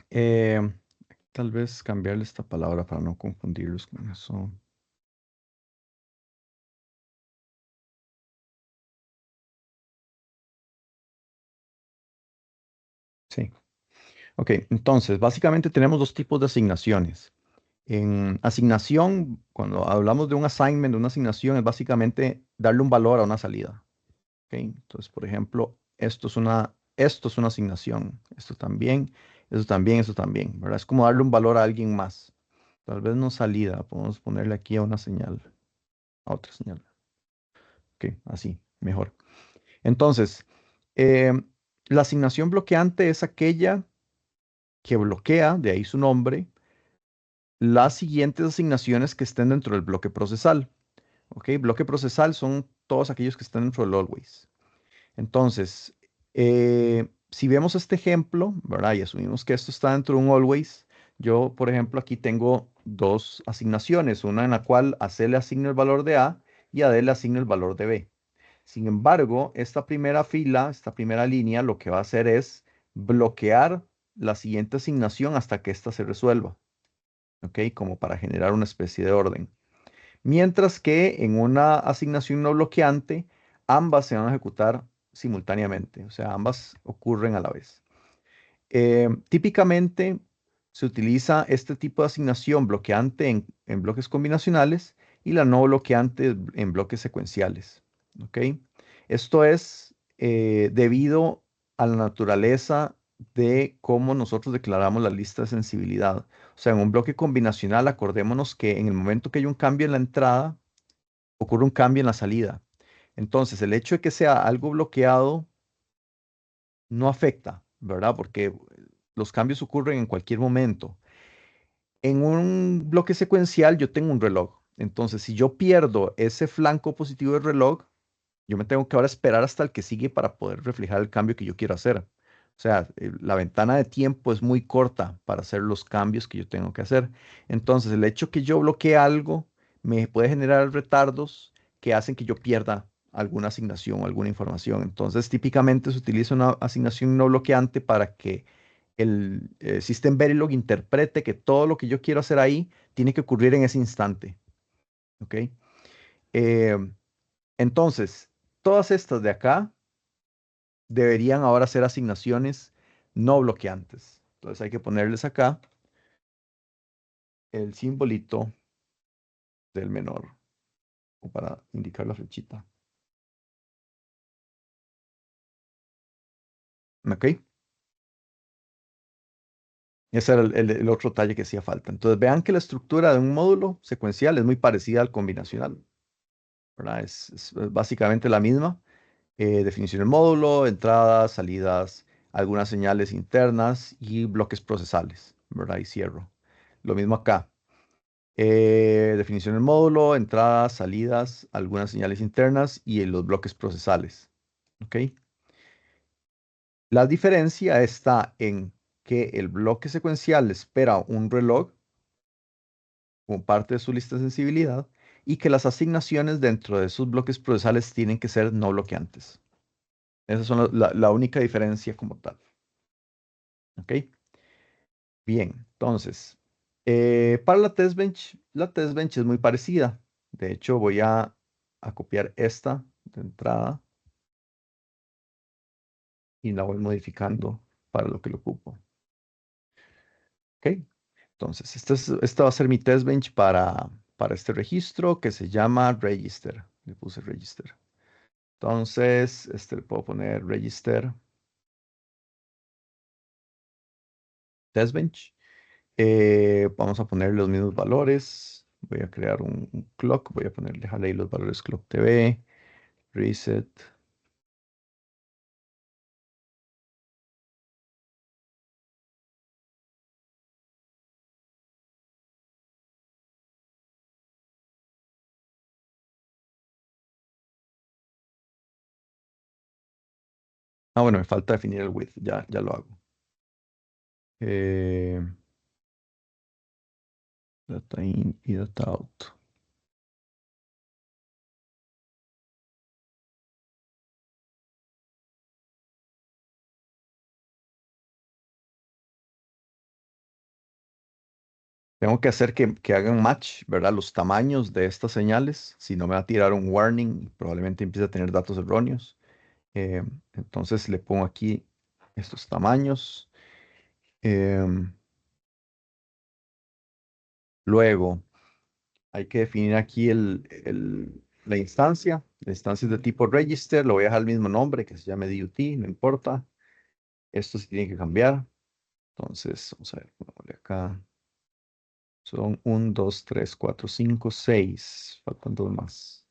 eh, tal vez cambiarle esta palabra para no confundirlos con eso. Sí. Ok, entonces, básicamente tenemos dos tipos de asignaciones. En asignación, cuando hablamos de un assignment, de una asignación, es básicamente darle un valor a una salida. ¿Ok? Entonces, por ejemplo, esto es una asignación. Esto también, eso también, eso también, ¿verdad? Es como darle un valor a alguien más. Tal vez no salida, podemos ponerle aquí a una señal, a otra señal. Ok, así, mejor. Entonces, eh, la asignación bloqueante es aquella que bloquea, de ahí su nombre, las siguientes asignaciones que estén dentro del bloque procesal. ¿Ok? Bloque procesal son todos aquellos que están dentro del always. Entonces, si vemos este ejemplo, ¿verdad? Y asumimos que esto está dentro de un always, yo, por ejemplo, aquí tengo dos asignaciones, una en la cual a C le asigno el valor de A y a D le asigno el valor de B. Sin embargo, esta primera fila, esta primera línea, lo que va a hacer es bloquear la siguiente asignación hasta que ésta se resuelva, ¿ok? Como para generar una especie de orden. Mientras que en una asignación no bloqueante, ambas se van a ejecutar simultáneamente, o sea, ambas ocurren a la vez. Típicamente se utiliza este tipo de asignación bloqueante en bloques combinacionales y la no bloqueante en bloques secuenciales. ¿Ok? Esto es debido a la naturaleza de cómo nosotros declaramos la lista de sensibilidad. O sea, en un bloque combinacional, acordémonos que en el momento que hay un cambio en la entrada, ocurre un cambio en la salida. Entonces, el hecho de que sea algo bloqueado no afecta, ¿verdad? Porque los cambios ocurren en cualquier momento. En un bloque secuencial yo tengo un reloj. Entonces, si yo pierdo ese flanco positivo del reloj, yo me tengo que ahora esperar hasta el que sigue para poder reflejar el cambio que yo quiero hacer. O sea, la ventana de tiempo es muy corta para hacer los cambios que yo tengo que hacer. Entonces, el hecho que yo bloquee algo me puede generar retardos que hacen que yo pierda alguna asignación o alguna información. Entonces, típicamente se utiliza una asignación no bloqueante para que el System Verilog interprete que todo lo que yo quiero hacer ahí tiene que ocurrir en ese instante. ¿Ok? Eh, entonces, todas estas de acá deberían ahora ser asignaciones no bloqueantes. Entonces hay que ponerles acá el simbolito del menor o para indicar la flechita. ¿Ok? Ese era el otro detalle que hacía falta. Entonces vean que la estructura de un módulo secuencial es muy parecida al combinacional, ¿verdad? Es básicamente la misma. Definición del módulo, entradas, salidas, algunas señales internas y bloques procesales, ¿verdad? Y cierro. Lo mismo acá. Definición del módulo, entradas, salidas, algunas señales internas y en los bloques procesales. ¿Ok? La diferencia está en que el bloque secuencial espera un reloj como parte de su lista de sensibilidad y que las asignaciones dentro de sus bloques procesales tienen que ser no bloqueantes. Esa es la única diferencia como tal. ¿Ok? Bien, entonces, para la test bench es muy parecida. De hecho, voy a copiar esta de entrada y la voy modificando para lo que lo ocupo. ¿Ok? Entonces, esta va a ser mi test bench para este registro que se llama register. Le puse register. Entonces, le puedo poner register test bench. Vamos a poner los mismos valores. Voy a crear un clock. Voy a dejarle ahí los valores clock TV, reset. Ah, bueno, me falta definir el width. Ya lo hago. Eh, Data in y data out. Tengo que hacer que hagan match, ¿verdad? Los tamaños de estas señales. Si no me va a tirar un warning, y probablemente empiece a tener datos erróneos. Eh, entonces le pongo aquí estos tamaños. Em, Luego hay que definir aquí la instancia. La instancia es de tipo register. Le voy a dejar el mismo nombre que se llame DUT, no importa. Esto sí tiene que cambiar. Entonces, vamos a ver, pongámosle acá. Son 1, 2, 3, 4, 5, 6. Faltan dos más.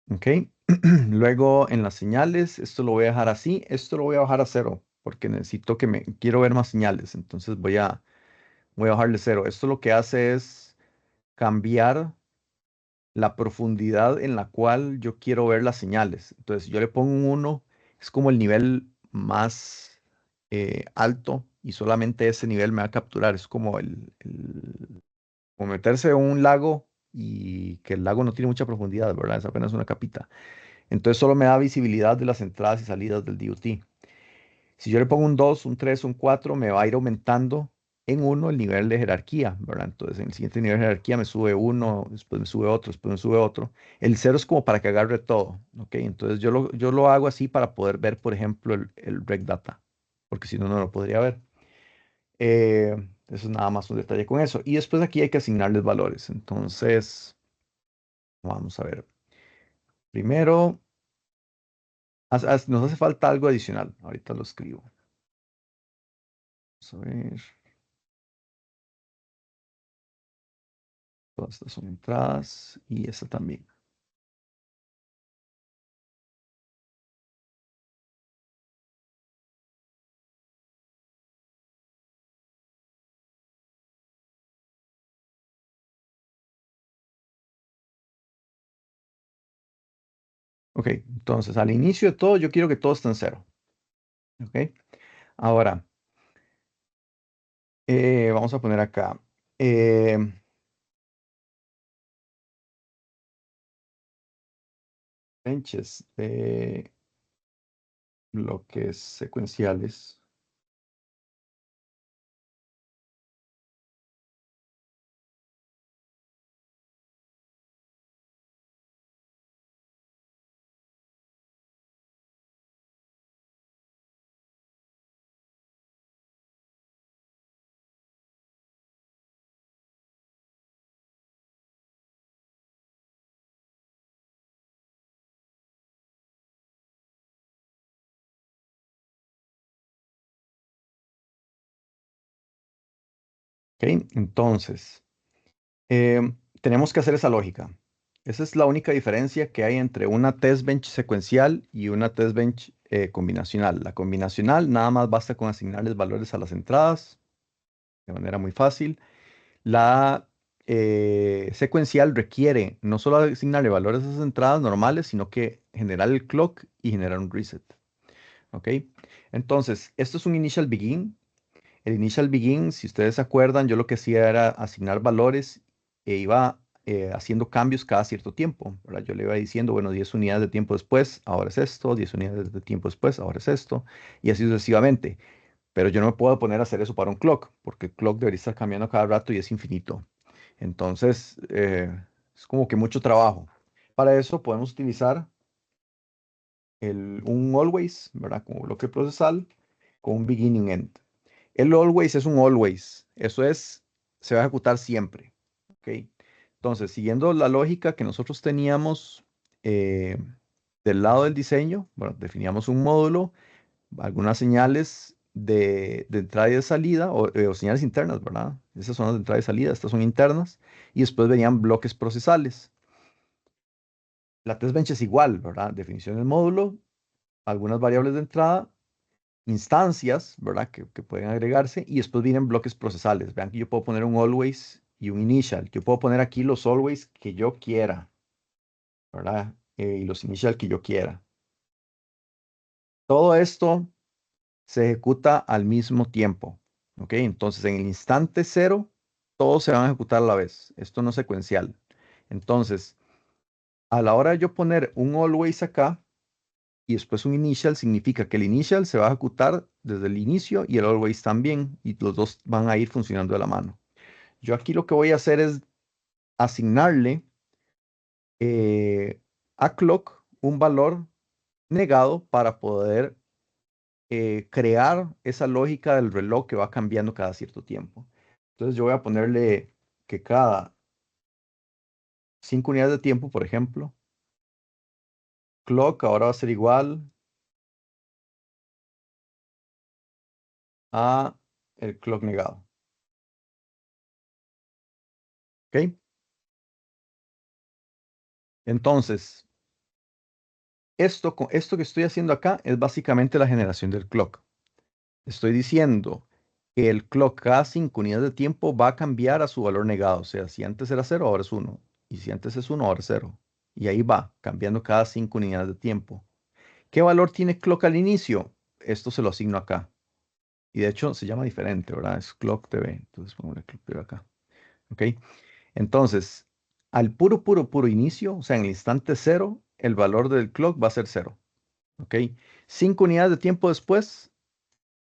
Ok. Luego en las señales, esto lo voy a dejar así. Esto lo voy a bajar a cero porque necesito quiero ver más señales. Entonces voy a bajarle cero. Esto lo que hace es cambiar la profundidad en la cual yo quiero ver las señales. Entonces, si yo le pongo un 1, es como el nivel más alto y solamente ese nivel me va a capturar. Es como como meterse en un lago y que el lago no tiene mucha profundidad, ¿verdad? Es apenas una capita. Entonces, solo me da visibilidad de las entradas y salidas del DOT. Si yo le pongo un 2, un 3, un 4, me va a ir aumentando en uno el nivel de jerarquía, ¿verdad? Entonces, en el siguiente nivel de jerarquía me sube uno, después me sube otro, después me sube otro. El cero es como para que agarre todo, ¿ok? Entonces, yo lo hago así para poder ver, por ejemplo, el rec data, porque si no, no lo podría ver. Eso es nada más un detalle con eso. Y después aquí hay que asignarles valores. Entonces, vamos a ver. Primero, nos hace falta algo adicional. Ahorita lo escribo. Vamos a ver. Todas estas son entradas y esta también. Ok, entonces al inicio de todo yo quiero que todo esté en cero. Ok, ahora vamos a poner acá. eh, Benches de bloques secuenciales. Ok, entonces tenemos que hacer esa lógica. Esa es la única diferencia que hay entre una test bench secuencial y una test bench combinacional. La combinacional nada más basta con asignarles valores a las entradas de manera muy fácil. La secuencial requiere no solo asignarle valores a esas entradas normales, sino que generar el clock y generar un reset. ¿Ok? Entonces, esto es un initial begin. El initial begin, si ustedes se acuerdan, yo lo que hacía era asignar valores e iba haciendo cambios cada cierto tiempo, ¿verdad? Yo le iba diciendo, bueno, 10 unidades de tiempo después, ahora es esto, 10 unidades de tiempo después, ahora es esto, y así sucesivamente. Pero yo no me puedo poner a hacer eso para un clock, porque el clock debería estar cambiando cada rato y es infinito. Entonces, es como que mucho trabajo. Para eso podemos utilizar un always, ¿verdad? Como bloque procesal, con un begin y un end. El always es un always. Eso es, se va a ejecutar siempre. ¿Ok? Entonces, siguiendo la lógica que nosotros teníamos eh, del lado del diseño, bueno, definíamos un módulo, algunas señales de entrada y de salida, o señales internas, ¿verdad? Esas son las de entrada y salida, estas son internas, y después venían bloques procesales. La test bench es igual, ¿verdad? Definición del módulo, algunas variables de entrada, instancias, ¿verdad? Que pueden agregarse y después vienen bloques procesales. Vean que yo puedo poner un always y un initial. Yo puedo poner aquí los always que yo quiera, ¿verdad? Y los initial que yo quiera. Todo esto se ejecuta al mismo tiempo, ¿ok? Entonces, en el instante cero, todos se van a ejecutar a la vez. Esto no es secuencial. Entonces, a la hora de yo poner un always acá y después un initial, significa que el initial se va a ejecutar desde el inicio y el always también, y los dos van a ir funcionando de la mano. Yo aquí lo que voy a hacer es asignarle a clock un valor negado para poder crear esa lógica del reloj que va cambiando cada cierto tiempo. Entonces yo voy a ponerle que cada 5 unidades de tiempo, por ejemplo, clock ahora va a ser igual a el clock negado. ¿Ok? Entonces, esto que estoy haciendo acá es básicamente la generación del clock. Estoy diciendo que el clock cada 5 unidades de tiempo va a cambiar a su valor negado. O sea, si antes era 0, ahora es 1. Y si antes es 1, ahora es 0. Y ahí va, cambiando cada 5 unidades de tiempo. ¿Qué valor tiene clock al inicio? Esto se lo asigno acá. Y de hecho se llama diferente, ¿verdad? Es clock TV. Entonces pongo el clock TV acá. ¿Ok? Entonces, al puro inicio, o sea, en el instante 0, el valor del clock va a ser 0. ¿Ok? 5 unidades de tiempo después,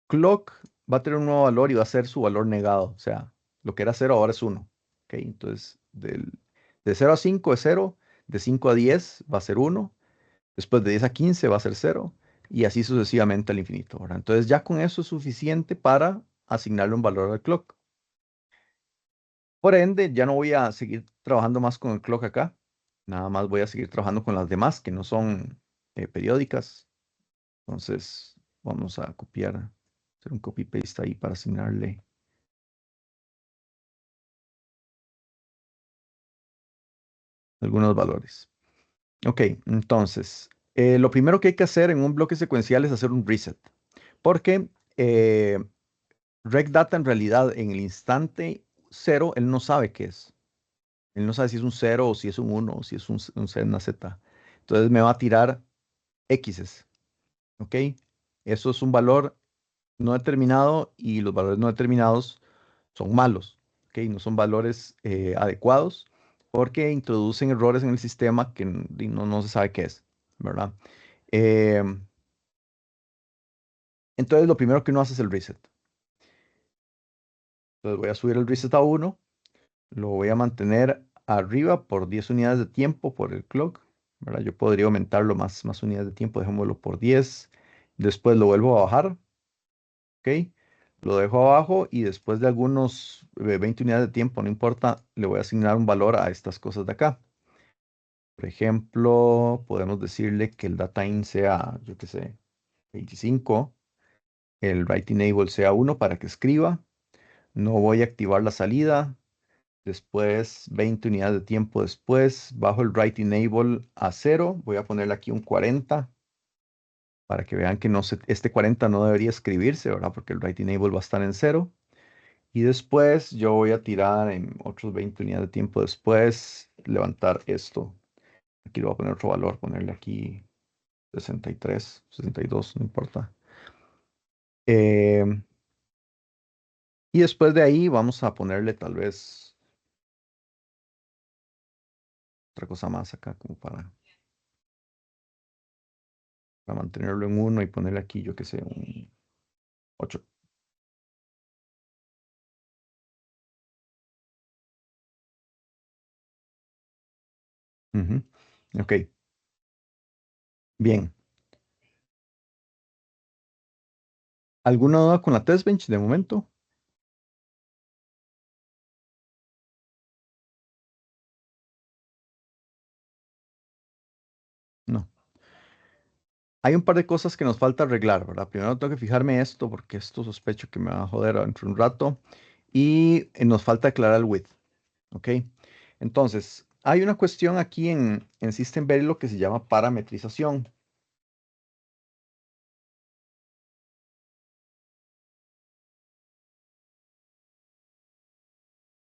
clock va a tener un nuevo valor y va a ser su valor negado. O sea, lo que era 0 ahora es 1. ¿Ok? Entonces, de 0 a 5 es 0. De 5 a 10 va a ser 1. Después de 10 a 15 va a ser 0. Y así sucesivamente al infinito, ¿verdad? Entonces ya con eso es suficiente para asignarle un valor al clock. Por ende, ya no voy a seguir trabajando más con el clock acá. Nada más voy a seguir trabajando con las demás que no son periódicas. Entonces, vamos a copiar, hacer un copy-paste ahí para asignarle algunos valores. Ok, entonces, lo primero que hay que hacer en un bloque secuencial es hacer un reset. Porque regdata en realidad en el instante 0, él no sabe qué es. Él no sabe si es un 0 o si es un 1 o si es una Z. Entonces me va a tirar X's. ¿Ok? Eso es un valor no determinado y los valores no determinados son malos. ¿Ok? No son valores adecuados porque introducen errores en el sistema que no se sabe qué es. ¿Verdad? Entonces lo primero que uno hace es el reset. Entonces voy a subir el reset a 1. Lo voy a mantener arriba por 10 unidades de tiempo por el clock, ¿verdad? Yo podría aumentarlo más unidades de tiempo, dejémoslo por 10. Después lo vuelvo a bajar, ¿ok? Lo dejo abajo y después de algunos 20 unidades de tiempo, no importa, le voy a asignar un valor a estas cosas de acá. Por ejemplo, podemos decirle que el datetime sea, yo qué sé, 25, el write enable sea 1 para que escriba. No voy a activar la salida. Después, 20 unidades de tiempo después, bajo el write enable a 0. Voy a ponerle aquí un 40 para que vean que este 40 no debería escribirse, ¿verdad? Porque el write enable va a estar en 0. Y después yo voy a tirar en otros 20 unidades de tiempo después, levantar esto. Aquí le voy a poner otro valor, ponerle aquí 63, 62, no importa. Em, y después de ahí vamos a ponerle tal vez otra cosa más acá como para mantenerlo en 1 y ponerle aquí, yo que sé, un 8. Ujú. Ok, bien. ¿Alguna duda con la test bench de momento? No. Hay un par de cosas que nos falta arreglar, ¿verdad? Primero tengo que fijarme esto porque esto sospecho que me va a joder dentro de un rato. Y nos falta aclarar el width. ¿Ok? Entonces, hay una cuestión aquí en System Verilog que se llama parametrización.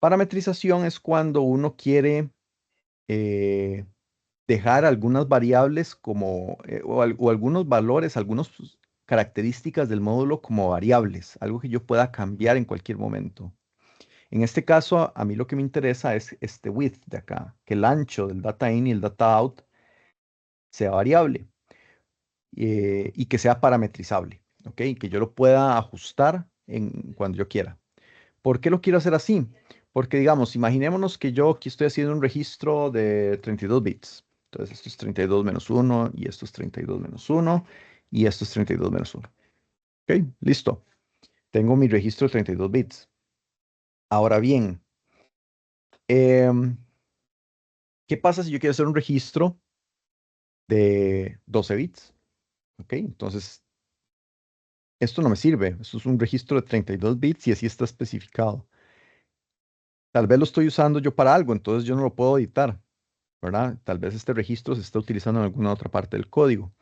Parametrización es cuando uno quiere eh, dejar algunas variables como, o algunos valores, algunas características del módulo como variables, algo que yo pueda cambiar en cualquier momento. En este caso, a mí lo que me interesa es este width de acá, que el ancho del data in y el data out sea variable y que sea parametrizable, ¿ok? Que yo lo pueda ajustar cuando yo quiera. ¿Por qué lo quiero hacer así? Porque digamos, imaginémonos que yo aquí estoy haciendo un registro de 32 bits. Entonces, esto es 32 menos 1 y esto es 32 menos 1 y esto es 32 menos 1. ¿Ok? Listo. Tengo mi registro de 32 bits. Ahora bien, em, ¿qué pasa si yo quiero hacer un registro de 12 bits? ¿Ok? Entonces, esto no me sirve. Esto es un registro de 32 bits y así está especificado. Tal vez lo estoy usando yo para algo, entonces yo no lo puedo editar, ¿verdad? Tal vez este registro se está utilizando en alguna otra parte del código.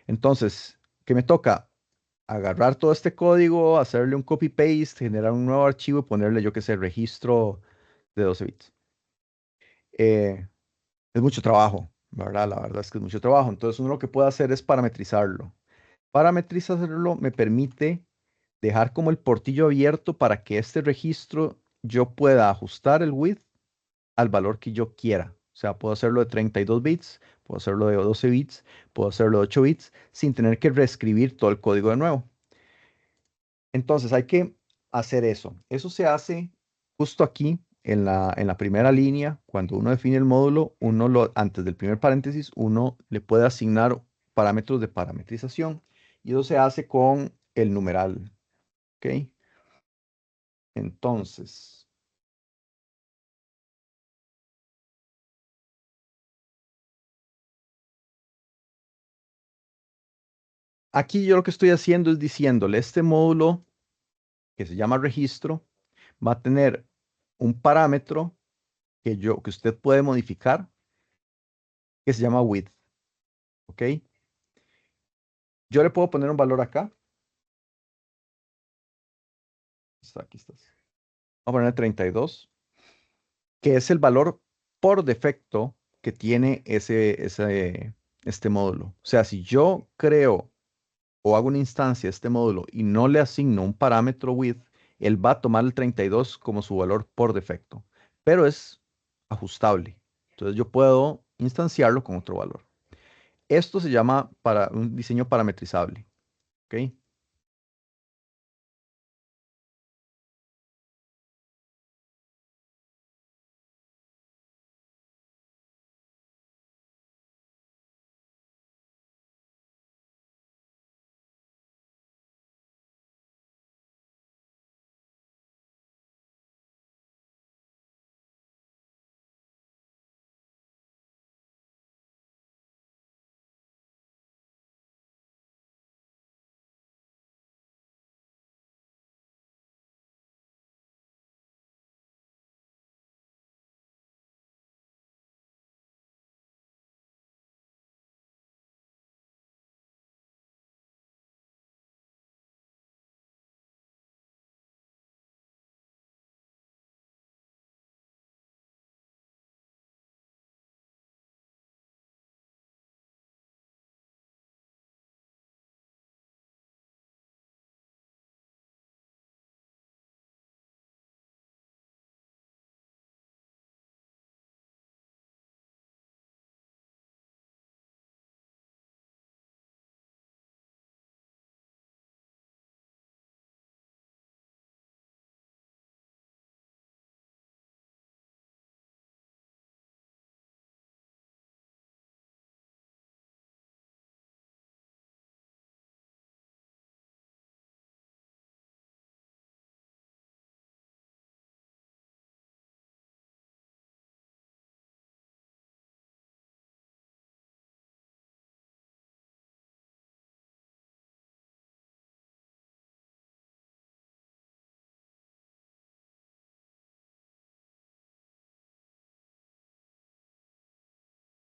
Entonces, ¿qué me toca? Agarrar todo este código, hacerle un copy-paste, generar un nuevo archivo y ponerle, yo qué sé, registro de 12 bits. Eh, es mucho trabajo, ¿verdad? La verdad es que es mucho trabajo. Entonces, uno lo que puede hacer es parametrizarlo. Parametrizarlo me permite dejar como el portillo abierto para que este registro yo pueda ajustar el width al valor que yo quiera. O sea, puedo hacerlo de 32 bits, puedo hacerlo de 12 bits, puedo hacerlo de 8 bits, sin tener que reescribir todo el código de nuevo. Entonces hay que hacer eso. Eso se hace justo aquí en la primera línea. Cuando uno define el módulo, antes del primer paréntesis, uno le puede asignar parámetros de parametrización. Y eso se hace con el numeral. ¿Ok? Entonces, aquí yo lo que estoy haciendo es diciéndole, este módulo que se llama registro va a tener un parámetro que usted puede modificar que se llama width. ¿Ok? Yo le puedo poner un valor acá. Aquí estás. Vamos a poner 32, que es el valor por defecto que tiene este módulo. O sea, si yo creo o hago una instancia de este módulo y no le asigno un parámetro width, él va a tomar el 32 como su valor por defecto, pero es ajustable. Entonces yo puedo instanciarlo con otro valor. Esto se llama para un diseño parametrizable. ¿Ok?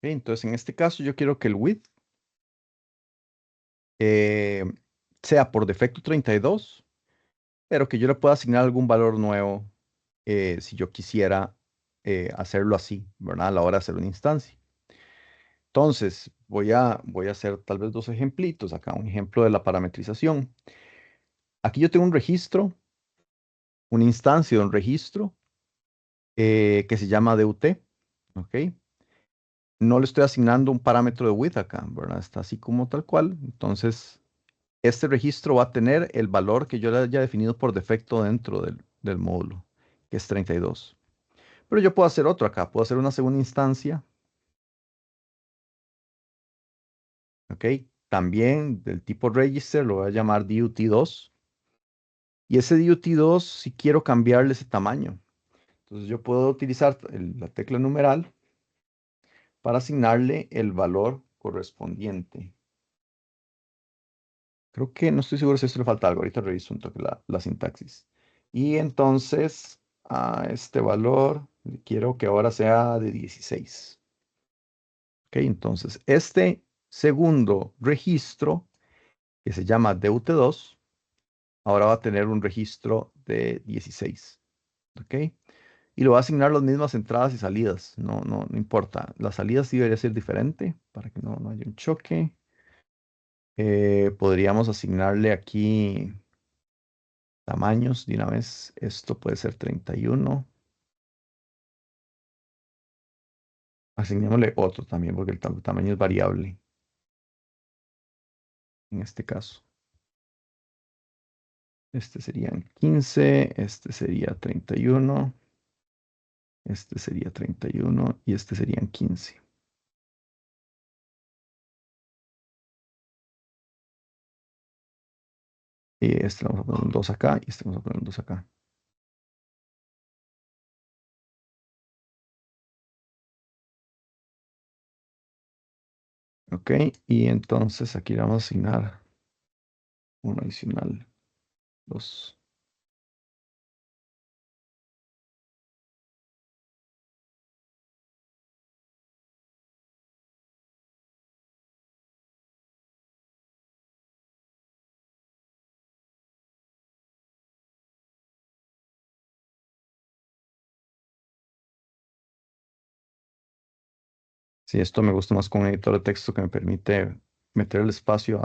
Entonces, en este caso, yo quiero que el width eh, sea por defecto 32, pero que yo le pueda asignar algún valor nuevo si yo quisiera hacerlo así, ¿verdad? A la hora de hacer una instancia. Entonces, voy a hacer tal vez dos ejemplitos. Acá un ejemplo de la parametrización. Aquí yo tengo un registro, una instancia de un registro que se llama DUT, ¿ok? No le estoy asignando un parámetro de width acá, ¿verdad? Está así como tal cual. Entonces, este registro va a tener el valor que yo le haya definido por defecto dentro del módulo, que es 32. Pero yo puedo hacer otro acá, puedo hacer una segunda instancia, ¿ok? También del tipo register, lo voy a llamar DUT2. Y ese DUT2, si quiero cambiarle ese tamaño, entonces yo puedo utilizar la tecla numeral para asignarle el valor correspondiente. Creo que no estoy seguro si esto le falta algo. Ahorita reviso un toque la sintaxis. Y entonces a este valor quiero que ahora sea de 16. Ok, entonces este segundo registro que se llama DUT2 ahora va a tener un registro de 16. Ok, y le voy a asignar las mismas entradas y salidas. No importa. Las salidas sí debería ser diferente para que no haya un choque. Podríamos asignarle aquí tamaños de una vez. Esto puede ser 31. Asignémosle otro también porque el tamaño es variable en este caso. Este serían 15, este sería 31, este sería 31 y este serían 15. Y este vamos a poner un 2 acá y este vamos a poner un 2 acá. Ok, y entonces aquí le vamos a asignar uno adicional, 2. Sí, esto me gusta más con un editor de texto que me permite meter el espacio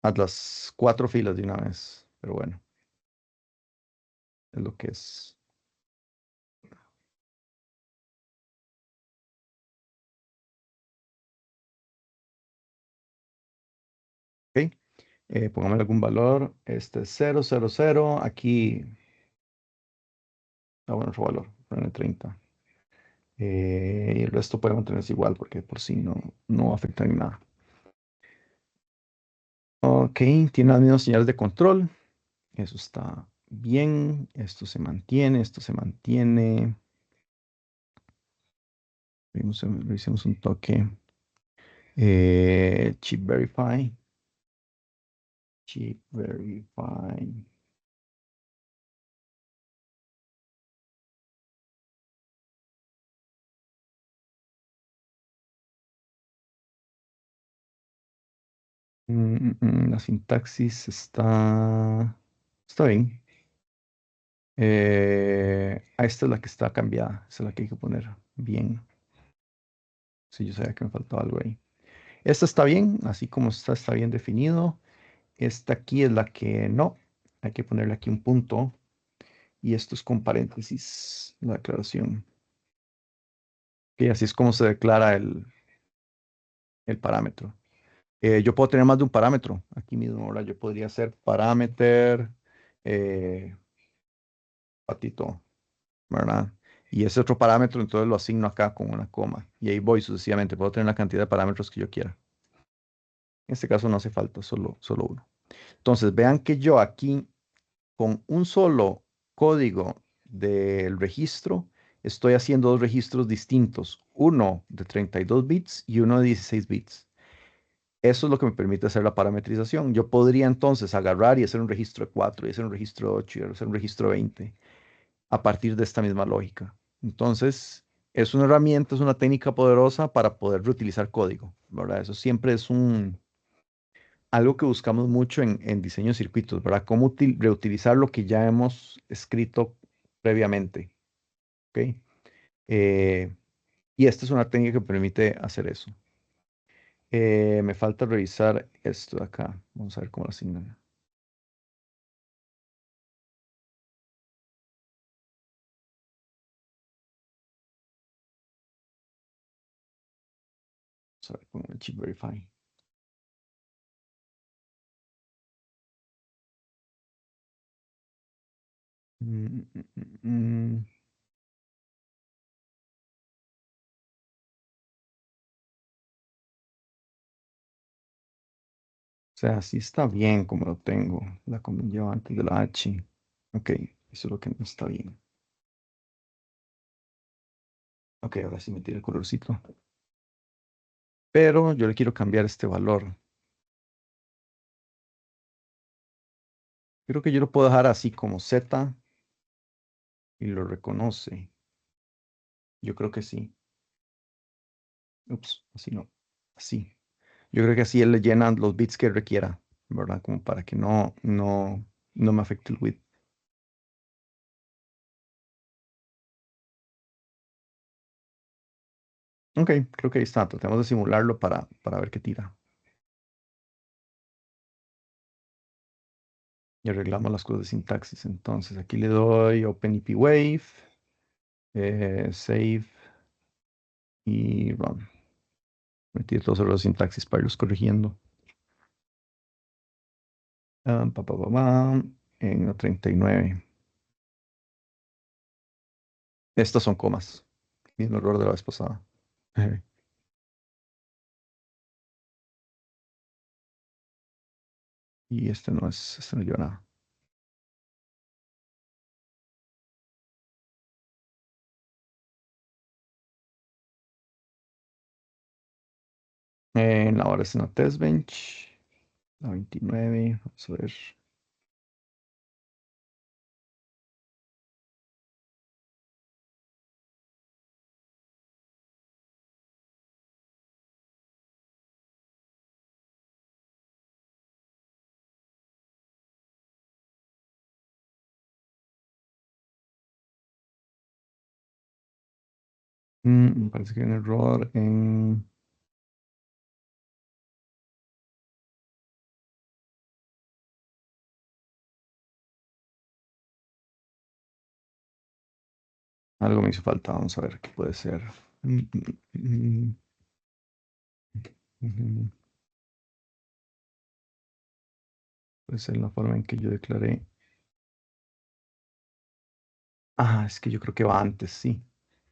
a las 4 filas de una vez. Pero bueno, es lo que es. Ok, pongámosle algún valor. Este es 000. Aquí, bueno, otro valor, ponerle 30. Y el resto puede mantenerse igual porque por sí no afecta en nada. Ok, tiene las mismas señales de control. Eso está bien. Esto se mantiene, esto se mantiene. Revisemos un toque. Chip Verify. Chip Verify. La sintaxis está bien. Esta es la que está cambiada. Esa es la que hay que poner bien. Si yo sabía que me faltaba algo ahí. Esta está bien, así como está bien definido. Esta aquí es la que no. Hay que ponerle aquí un punto. Y esto es con paréntesis, la declaración. Y así es como se declara el parámetro. Yo puedo tener más de un parámetro aquí mismo. Ahora yo podría hacer parámetro patito, ¿verdad? Y ese otro parámetro entonces lo asigno acá con una coma. Y ahí voy sucesivamente. Puedo tener la cantidad de parámetros que yo quiera. En este caso no hace falta, solo uno. Entonces vean que yo aquí con un solo código del registro estoy haciendo dos registros distintos. Uno de 32 bits y uno de 16 bits. Eso es lo que me permite hacer la parametrización. Yo podría entonces agarrar y hacer un registro de 4, y hacer un registro de 8, y hacer un registro de 20 a partir de esta misma lógica. Entonces, es una herramienta, es una técnica poderosa para poder reutilizar código, ¿verdad? Eso siempre es algo que buscamos mucho en diseño de circuitos, ¿verdad? Cómo reutilizar lo que ya hemos escrito previamente, ¿ok? Eh, y esta es una técnica que permite hacer eso. Me falta revisar esto de acá. Vamos a ver cómo lo asignan. Vamos a ver con el chip verify. Mm, mm, mm, mm. O sea, sí está bien como lo tengo. La comilla antes de la H. Ok, eso es lo que no está bien. Ok, ahora sí me tira el colorcito. Pero yo le quiero cambiar este valor. Creo que yo lo puedo dejar así como Z y lo reconoce. Yo creo que sí. Ups, así no. Así. Yo creo que así él le llena los bits que requiera, ¿verdad? Como para que no me afecte el width. Ok, creo que ahí está. Tratemos de simularlo para ver qué tira. Y arreglamos las cosas de sintaxis. Entonces aquí le doy OpenEPWave, Save y Run. Metí todos los sintaxis para irlos corrigiendo. Pa, pa, pa, pa, en la 39. Estas son comas. Mismo error de la vez pasada. Y este no lleva nada. En la hora es una test bench. La 29. Vamos a ver. Me parece que hay un error en. Algo me hizo falta. Vamos a ver qué puede ser. Mm, mm, mm, mm. Puede ser la forma en que yo declaré. Ah, es que yo creo que va antes, sí.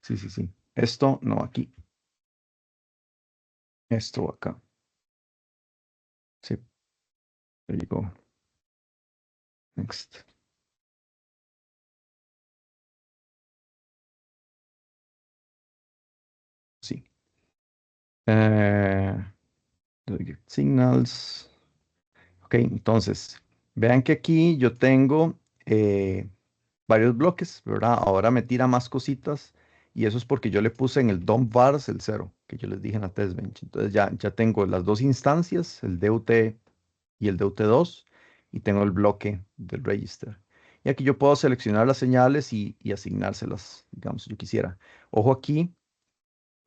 Sí, sí, sí. Esto no aquí. Esto va acá. Sí, there you go. Next. Sí. Eh, get signals. Ok, entonces, vean que aquí yo tengo varios bloques, ¿verdad? Ahora me tira más cositas y eso es porque yo le puse en el dump vars el 0, que yo les dije en la test bench. Entonces ya tengo las dos instancias, el DUT y el DUT2, y tengo el bloque del register. Y aquí yo puedo seleccionar las señales y asignárselas, digamos, si yo quisiera. Ojo aquí,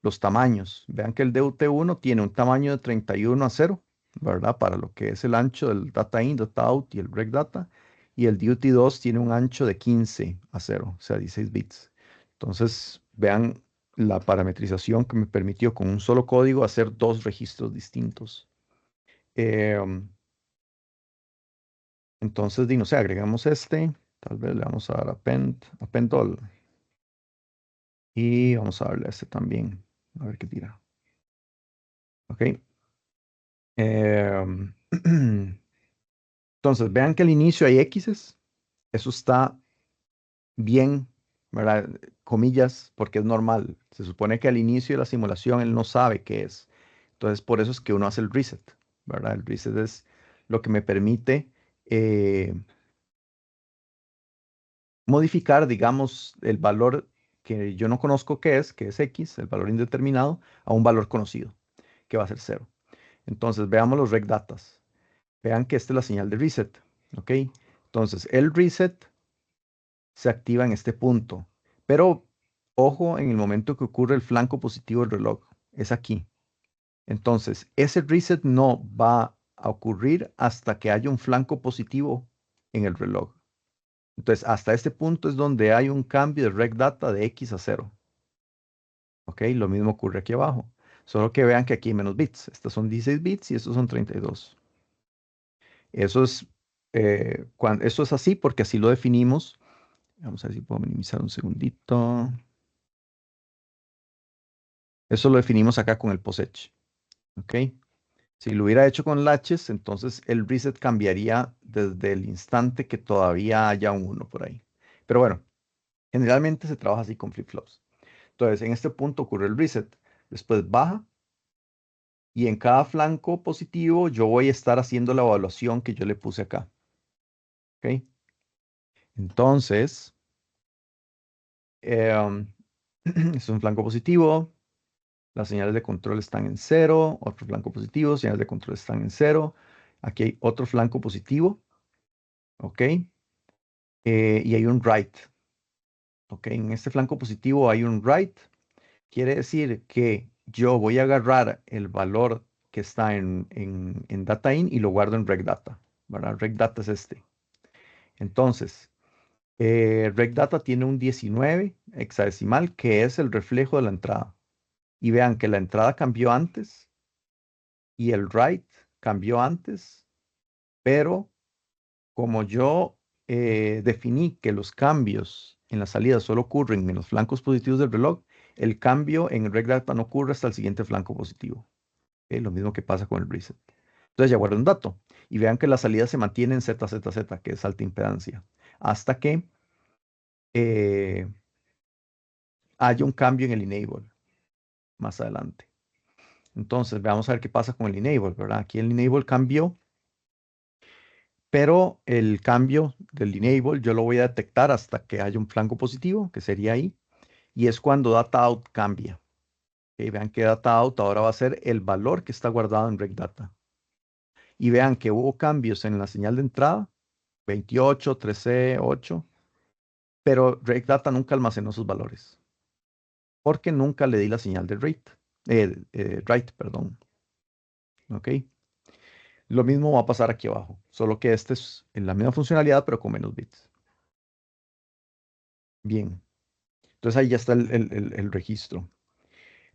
los tamaños. Vean que el DUT1 tiene un tamaño de 31:0, ¿verdad? Para lo que es el ancho del data in, data out y el rec data. Y el DUT2 tiene un ancho de 15:0, o sea, 16 bits. Entonces, vean la parametrización que me permitió con un solo código hacer dos registros distintos. Em, entonces, no sé, agregamos este. Tal vez le vamos a dar append all. Y vamos a darle a este también. A ver qué tira. Ok. Em, entonces, vean que al inicio hay X's. Eso está bien, ¿verdad? Comillas, porque es normal. Se supone que al inicio de la simulación él no sabe qué es. Entonces, por eso es que uno hace el reset, ¿verdad? El reset es lo que me permite modificar, digamos, el valor que yo no conozco qué es, que es X, el valor indeterminado, a un valor conocido, que va a ser 0. Entonces, veamos los reg datas. Vean que esta es la señal de reset, ¿ok? Entonces, el reset se activa en este punto, pero ojo en el momento que ocurre el flanco positivo del reloj, es aquí. Entonces, ese reset no va a ocurrir hasta que haya un flanco positivo en el reloj. Entonces, hasta este punto es donde hay un cambio de reg data de X a 0. ¿Ok? Lo mismo ocurre aquí abajo. Solo que vean que aquí hay menos bits. Estos son 16 bits y estos son 32. Eso es, eso es así porque así lo definimos. Vamos a ver si puedo minimizar un segundito. Eso lo definimos acá con el posech. ¿Ok? Si lo hubiera hecho con latches, entonces el reset cambiaría desde el instante que todavía haya un 1 por ahí. Pero bueno, generalmente se trabaja así con flip-flops. Entonces, en este punto ocurre el reset. Después baja y en cada flanco positivo yo voy a estar haciendo la evaluación que yo le puse acá. ¿Ok? Entonces, es un flanco positivo. Las señales de control están en 0. Otro flanco positivo. Señales de control están en 0. Aquí hay otro flanco positivo. ¿Ok? Y hay un write. ¿Ok? En este flanco positivo hay un write. Quiere decir que yo voy a agarrar el valor que está en data in y lo guardo en regdata. ¿Verdad? Regdata es este. Entonces, regdata tiene un 19 hexadecimal que es el reflejo de la entrada. Y vean que la entrada cambió antes y el write cambió antes, pero como yo definí que los cambios en la salida solo ocurren en los flancos positivos del reloj, el cambio en el regdata no ocurre hasta el siguiente flanco positivo. Lo mismo que pasa con el reset. Entonces ya guardo un dato y vean que la salida se mantiene en ZZZ, que es alta impedancia, hasta que eh, haya un cambio en el enable más adelante. Entonces veamos a ver qué pasa con el enable, ¿verdad? Aquí el enable cambió, pero el cambio del enable yo lo voy a detectar hasta que haya un flanco positivo, que sería ahí, y es cuando data out cambia. Vean que data out ahora va a ser el valor que está guardado en regdata. Y vean que hubo cambios en la señal de entrada, 28, 13, 8, pero regdata nunca almacenó sus valores, porque nunca le di la señal de write, perdón. ¿Ok? Lo mismo va a pasar aquí abajo, solo que este es en la misma funcionalidad, pero con menos bits. Bien, entonces ahí ya está el registro.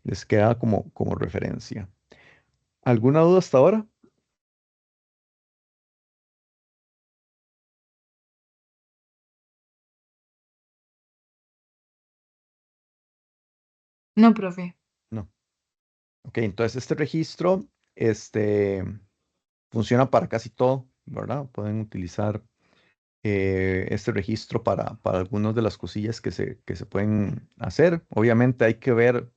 Les queda como referencia. ¿Alguna duda hasta ahora? No, profe. No. Ok, entonces este registro funciona para casi todo, ¿verdad? Pueden utilizar este registro para algunas de las cosillas que se pueden hacer. Obviamente hay que ver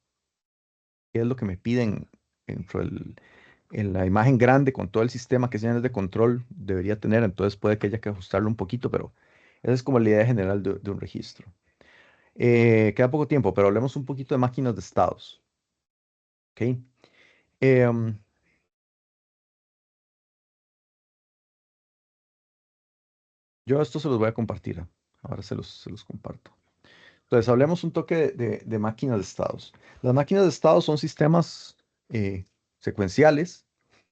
qué es lo que me piden dentro en la imagen grande con todo el sistema que señales de control debería tener. Entonces puede que haya que ajustarlo un poquito, pero esa es como la idea general de un registro. Queda poco tiempo, pero hablemos un poquito de máquinas de estados. ¿Ok? Em, yo esto se los voy a compartir. Ahora se los comparto. Entonces, hablemos un toque de máquinas de estados. Las máquinas de estados son sistemas secuenciales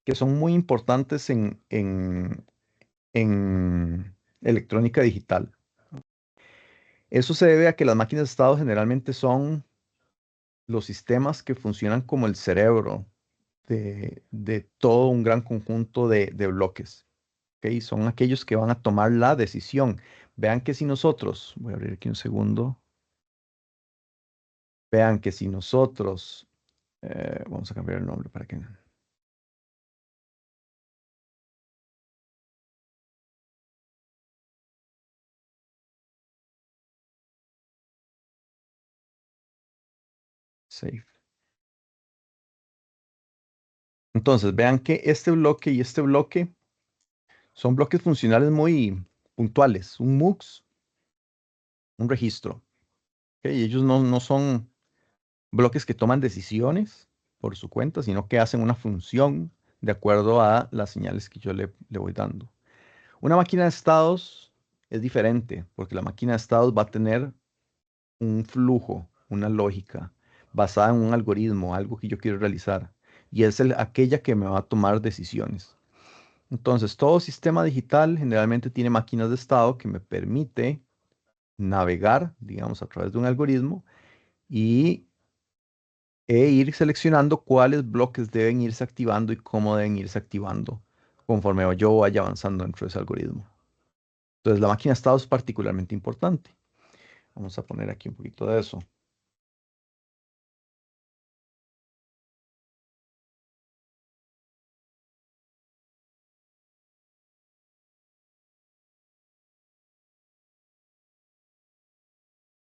que son muy importantes en electrónica digital. Eso se debe a que las máquinas de estados generalmente son los sistemas que funcionan como el cerebro de todo un gran conjunto de bloques. ¿Ok? Son aquellos que van a tomar la decisión. Vean que si nosotros, voy a abrir aquí un segundo. Vean que si nosotros, vamos a cambiar el nombre para que... Save. Entonces, vean que este bloque y este bloque son bloques funcionales muy puntuales. Un MUX, un registro. ¿ok? Y ellos no son bloques que toman decisiones por su cuenta, sino que hacen una función de acuerdo a las señales que yo le voy dando. Una máquina de estados es diferente, porque la máquina de estados va a tener un flujo, una lógica basada en un algoritmo, algo que yo quiero realizar, y es aquella que me va a tomar decisiones. Entonces, todo sistema digital generalmente tiene máquinas de estado que me permite navegar, digamos, a través de un algoritmo y ir seleccionando cuáles bloques deben irse activando y cómo deben irse activando conforme yo vaya avanzando dentro de ese algoritmo. Entonces, la máquina de estado es particularmente importante. Vamos a poner aquí un poquito de eso.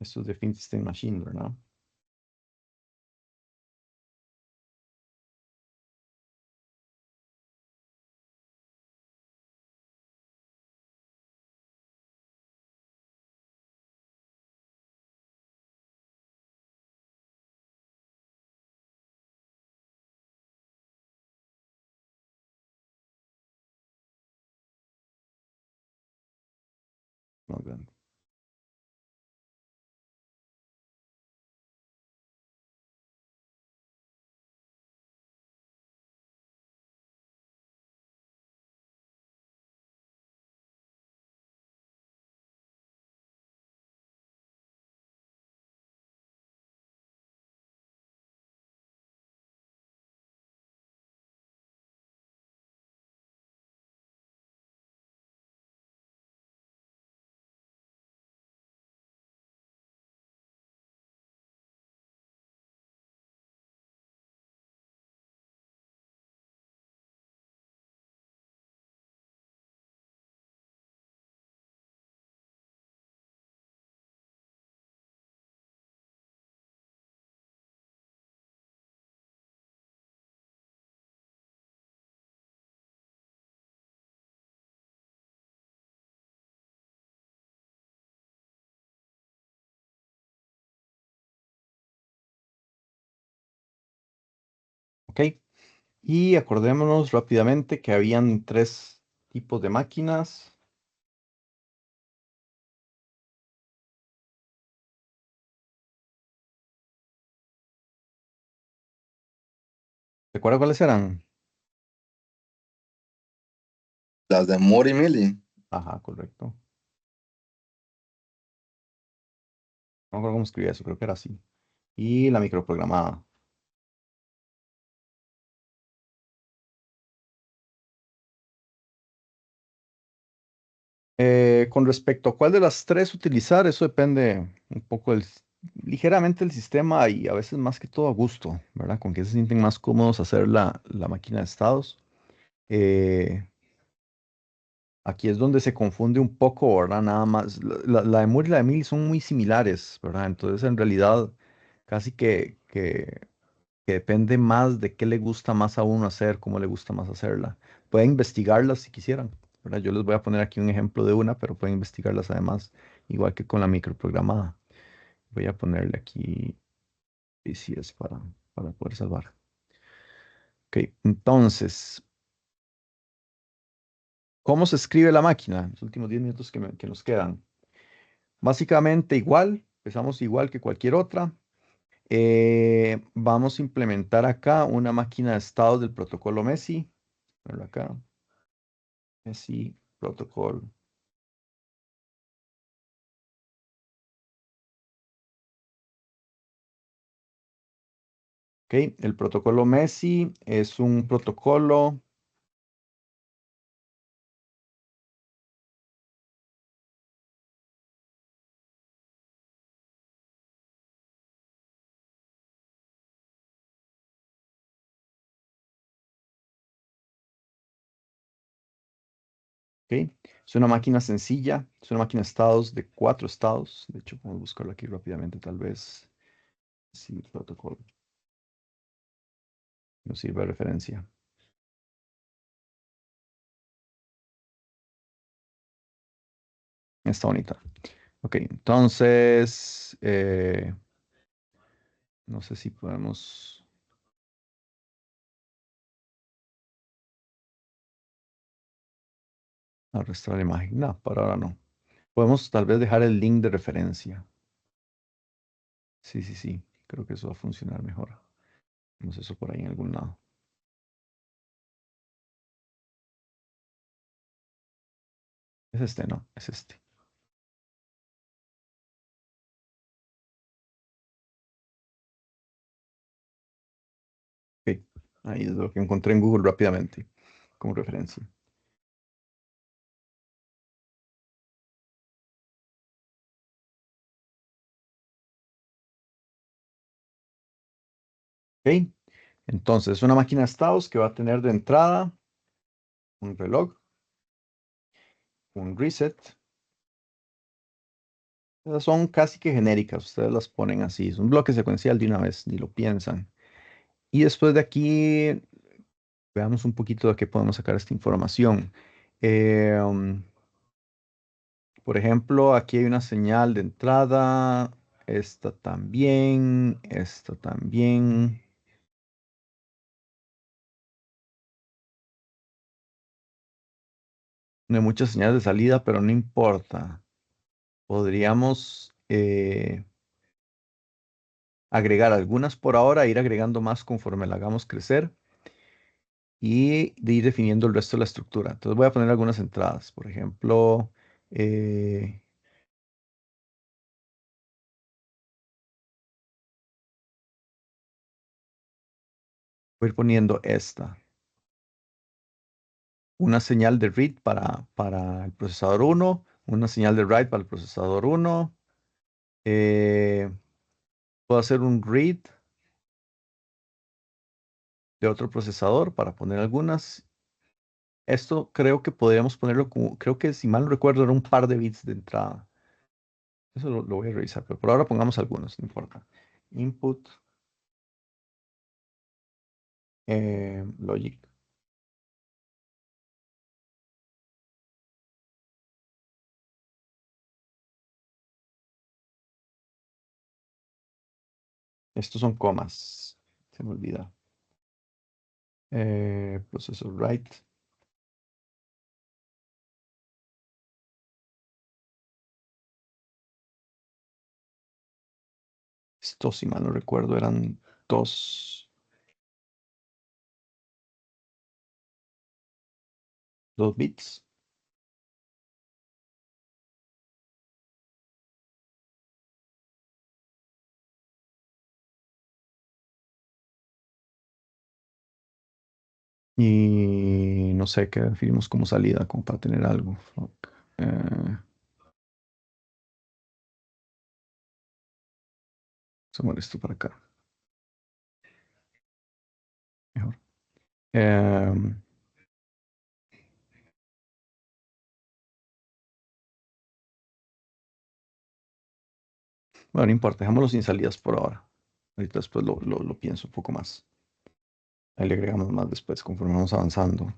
Esto es de Defined State Machine, ¿verdad? Más grande. Ok. Y acordémonos rápidamente que habían tres tipos de máquinas. ¿Recuerda cuáles eran? Las de Moore y Millie. Ajá, correcto. No recuerdo cómo escribía eso, creo que era así. Y la microprogramada. Con respecto a cuál de las tres utilizar, eso depende un poco ligeramente del sistema y a veces más que todo a gusto, ¿verdad? Con que se sienten más cómodos hacer la máquina de estados. Eh, Aquí es donde se confunde un poco, ¿verdad? Nada más. La de Moore y la de Millie son muy similares, ¿verdad? Entonces, en realidad, casi que depende más de qué le gusta más a uno hacer, cómo le gusta más hacerla. Pueden investigarlas si quisieran, ¿verdad? Yo les voy a poner aquí un ejemplo de una, pero pueden investigarlas además, igual que con la microprogramada. Voy a ponerle aquí PCS para poder salvar. Ok, entonces, ¿cómo se escribe la máquina? Los últimos 10 minutos que nos quedan. Básicamente igual, empezamos igual que cualquier otra. Vamos a implementar acá una máquina de estados del protocolo Messi. Verlo acá. Messi protocol. Ok, el protocolo Messi es un protocolo. Ok, es una máquina sencilla, es una máquina de estados de 4 estados. De hecho, podemos buscarlo aquí rápidamente, tal vez. Sí, protocolo. Nos sirve de referencia. Está bonita. Ok, entonces No sé si podemos... arrastrar la imagen. No, por ahora no. Podemos tal vez dejar el link de referencia. Sí, sí, sí. Creo que eso va a funcionar mejor. No sé, eso por ahí en algún lado. Es este, ¿no? Es este. Ok. Ahí es lo que encontré en Google rápidamente como referencia. Ok. Entonces, una máquina de estados que va a tener de entrada un reloj, un reset. Esas son casi que genéricas, ustedes las ponen así. Es un bloque secuencial de una vez, ni lo piensan. Y después de aquí, veamos un poquito de qué podemos sacar esta información. Eh, um, por ejemplo, aquí hay una señal de entrada. Esta también. Esta también. No hay muchas señales de salida, pero no importa. Podríamos agregar algunas por ahora, ir agregando más conforme la hagamos crecer y de ir definiendo el resto de la estructura. Entonces voy a poner algunas entradas. Por ejemplo, eh, voy a ir poniendo esta. Una señal de read para el procesador 1, una señal de write para el procesador 1. Puedo hacer un read de otro procesador para poner algunas. Esto creo que podríamos ponerlo como, creo que si mal no recuerdo era un par de bits de entrada. Eso lo voy a revisar, pero por ahora pongamos algunos, no importa. Input, logic. Estos son comas, se me olvida. Processor write. Esto, si mal no recuerdo, eran dos, dos bits. Y no sé qué definimos como salida, como para tener algo. Fuck. Se muere esto para acá. Mejor. Em, bueno, no importa, dejémoslo sin salidas por ahora. Ahorita después lo pienso un poco más. Ahí le agregamos más después conforme vamos avanzando.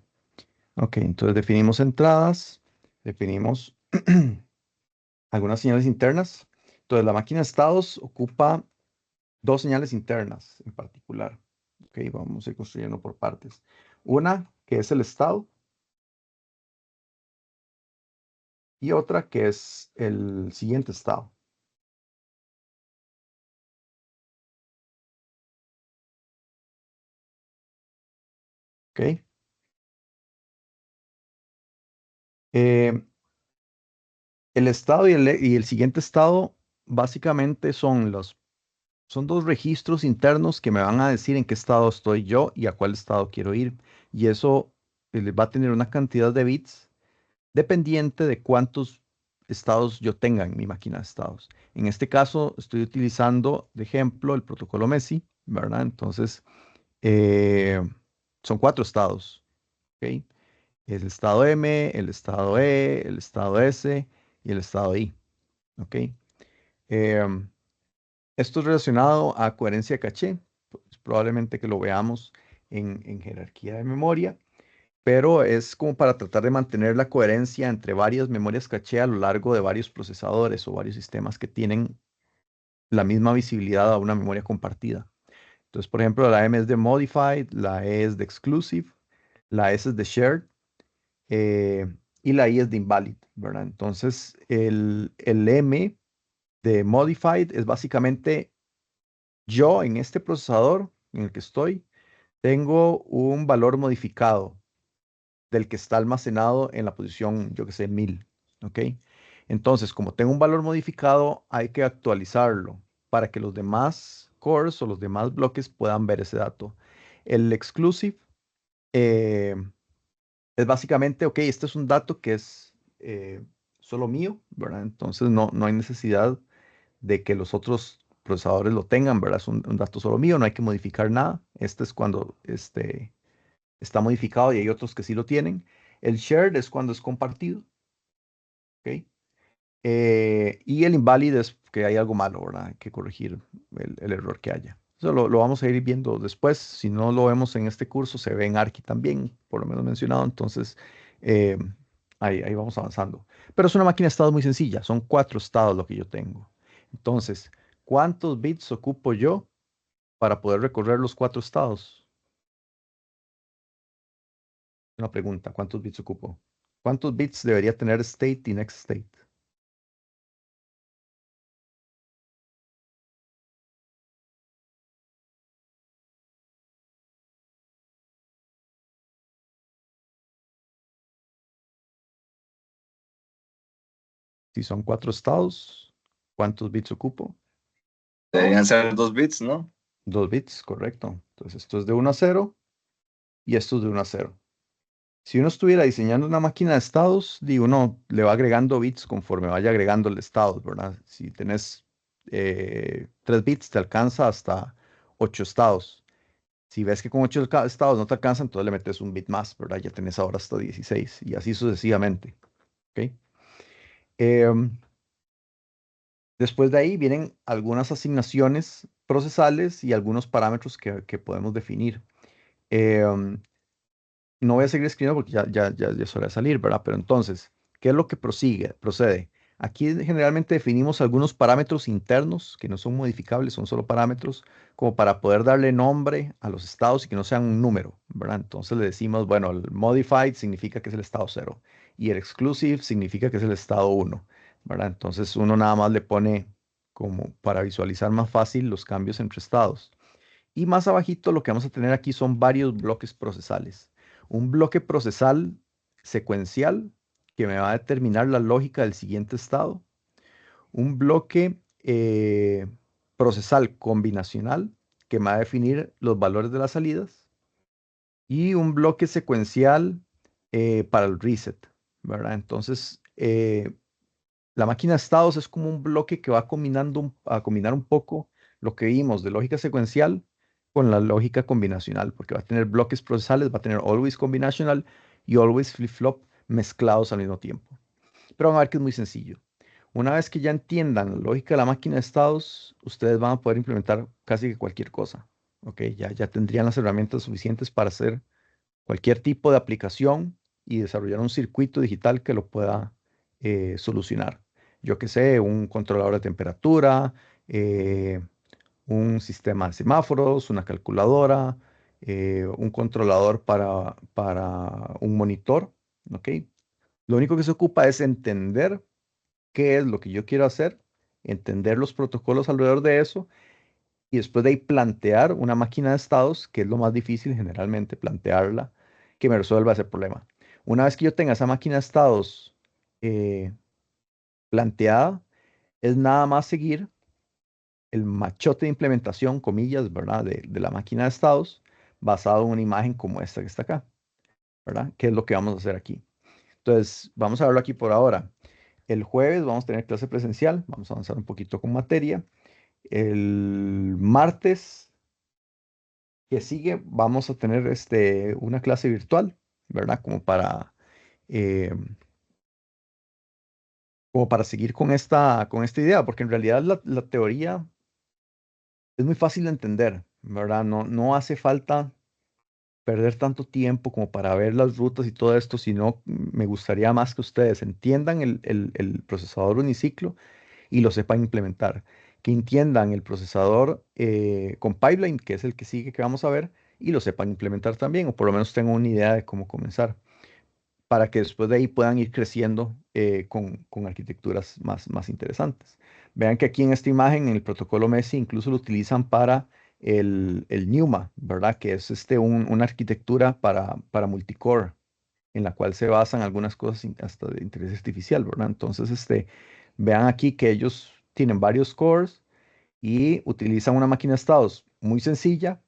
Ok, entonces definimos entradas, definimos algunas señales internas. Entonces la máquina de estados ocupa dos señales internas en particular. Ok, vamos a ir construyendo por partes. Una que es el estado y otra que es el siguiente estado. Ok. Eh, el estado y el siguiente estado básicamente son dos registros internos que me van a decir en qué estado estoy yo y a cuál estado quiero ir. Y eso va a tener una cantidad de bits dependiente de cuántos estados yo tenga en mi máquina de estados. En este caso, estoy utilizando de ejemplo el protocolo MESI, ¿verdad? Entonces, eh, son cuatro estados, ¿ok? El estado M, el estado E, el estado S y el estado I, ¿ok? Em, Esto es relacionado a coherencia de caché, pues probablemente que lo veamos en jerarquía de memoria, pero es como para tratar de mantener la coherencia entre varias memorias caché a lo largo de varios procesadores o varios sistemas que tienen la misma visibilidad a una memoria compartida. Entonces, por ejemplo, la M es de modified, la E es de exclusive, la S es de shared, eh, y la I es de invalid, ¿verdad? Entonces, el M de modified es básicamente yo en este procesador en el que estoy, tengo un valor modificado del que está almacenado en la posición, yo que sé, 1000, ¿ok? Entonces, como tengo un valor modificado, hay que actualizarlo para que los demás cores o los demás bloques puedan ver ese dato. El exclusive eh, es básicamente, ok, este es un dato que es solo mío, ¿verdad? Entonces no hay necesidad de que los otros procesadores lo tengan, ¿verdad? Es un dato solo mío, no hay que modificar nada. Este es cuando está modificado y hay otros que sí lo tienen. El shared es cuando es compartido, ¿ok? Y el invalid es que hay algo malo, ¿verdad? Hay que corregir el error que haya. Eso lo vamos a ir viendo después. Si no lo vemos en este curso, se ve en Archi también, por lo menos mencionado. Entonces, eh, ahí vamos avanzando. Pero es una máquina de estados muy sencilla. Son 4 estados lo que yo tengo. Entonces, ¿cuántos bits ocupo yo para poder recorrer los 4 estados? Una pregunta, ¿cuántos bits ocupo? ¿Cuántos bits debería tener state y next state? Si son 4 estados, ¿cuántos bits ocupo? Deberían ser 2 bits, ¿no? 2 bits, correcto. Entonces esto es de 1 a 0 y esto es de 1 a 0. Si uno estuviera diseñando una máquina de estados, uno le va agregando bits conforme vaya agregando el estado, ¿verdad? Si tenés 3 bits, te alcanza hasta 8 estados. Si ves que con 8 estados no te alcanza, entonces le metes un bit más, ¿verdad? Ya tenés ahora hasta 16 y así sucesivamente. ¿Ok? Em, Después de ahí vienen algunas asignaciones procesales y algunos parámetros que podemos definir. Em, no voy a seguir escribiendo porque ya es hora de salir, ¿verdad? Pero entonces, ¿qué es lo que procede? Aquí generalmente definimos algunos parámetros internos que no son modificables, son solo parámetros, como para poder darle nombre a los estados y que no sean un número, ¿verdad? Entonces le decimos, bueno, el modified significa que es el estado 0 y el exclusive significa que es el estado 1, ¿verdad? Entonces uno nada más le pone como para visualizar más fácil los cambios entre estados. Y más abajito lo que vamos a tener aquí son varios bloques procesales. Un bloque procesal secuencial que me va a determinar la lógica del siguiente estado. Un bloque procesal combinacional que me va a definir los valores de las salidas. Y un bloque secuencial para el reset, ¿verdad? Entonces, la máquina de estados es como un bloque que va combinando a combinar un poco lo que vimos de lógica secuencial con la lógica combinacional, porque va a tener bloques procesales, va a tener always combinational y always flip-flop mezclados al mismo tiempo. Pero van a ver que es muy sencillo. Una vez que ya entiendan la lógica de la máquina de estados, ustedes van a poder implementar casi que cualquier cosa. ¿Ok? Ya tendrían las herramientas suficientes para hacer cualquier tipo de aplicación y desarrollar un circuito digital que lo pueda solucionar. Yo que sé, un controlador de temperatura, eh, un sistema de semáforos, una calculadora, un controlador para un monitor, ¿ok? Lo único que se ocupa es entender qué es lo que yo quiero hacer, entender los protocolos alrededor de eso y después de ahí plantear una máquina de estados, que es lo más difícil generalmente, plantearla, que me resuelva ese problema. Una vez que yo tenga esa máquina de estados eh, planteada, es nada más seguir el machote de implementación, comillas, ¿verdad? De la máquina de estados basado en una imagen como esta que está acá, ¿verdad? ¿Qué es lo que vamos a hacer aquí? Entonces, vamos a verlo aquí por ahora. El jueves vamos a tener clase presencial, vamos a avanzar un poquito con materia. El martes que sigue vamos a tener una clase virtual, ¿verdad? Eh, como para seguir con esta idea, porque en realidad la teoría es muy fácil de entender, ¿verdad? No hace falta perder tanto tiempo como para ver las rutas y todo esto, sino me gustaría más que ustedes entiendan el procesador uniciclo y lo sepan implementar. que entiendan el procesador con pipeline, que es el que sigue que vamos a ver, y lo sepan implementar también, o por lo menos tengan una idea de cómo comenzar, para que después de ahí puedan ir creciendo con arquitecturas más interesantes. Vean que aquí en esta imagen, en el protocolo Messi, incluso lo utilizan para el NUMA, ¿verdad? Que es una arquitectura para multicore, en la cual se basan algunas cosas hasta de inteligencia artificial, ¿verdad? Entonces, vean aquí que ellos tienen varios cores y utilizan una máquina de estados muy sencilla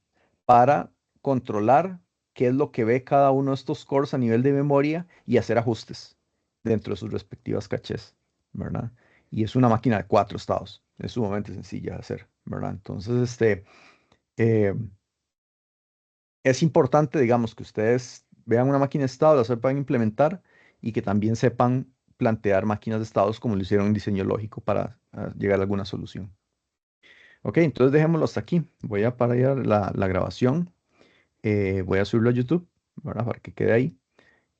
para controlar qué es lo que ve cada uno de estos cores a nivel de memoria y hacer ajustes dentro de sus respectivas cachés, ¿verdad? Y es una máquina de 4 estados, es sumamente sencilla de hacer, ¿verdad? Entonces, eh, es importante, digamos, que ustedes vean una máquina de estado, la sepan implementar y que también sepan plantear máquinas de estados como lo hicieron en diseño lógico para llegar a alguna solución. Ok, entonces dejémoslo hasta aquí. Voy a parar la grabación. Voy a subirlo a YouTube, ¿verdad? Para que quede ahí.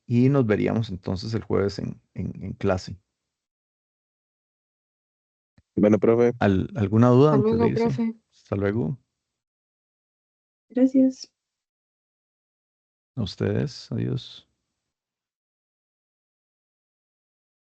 Y nos veríamos entonces el jueves en clase. Bueno, profe. ¿Alguna duda Hasta antes de luego, irse? profe. Hasta luego. Gracias. A ustedes. Adiós.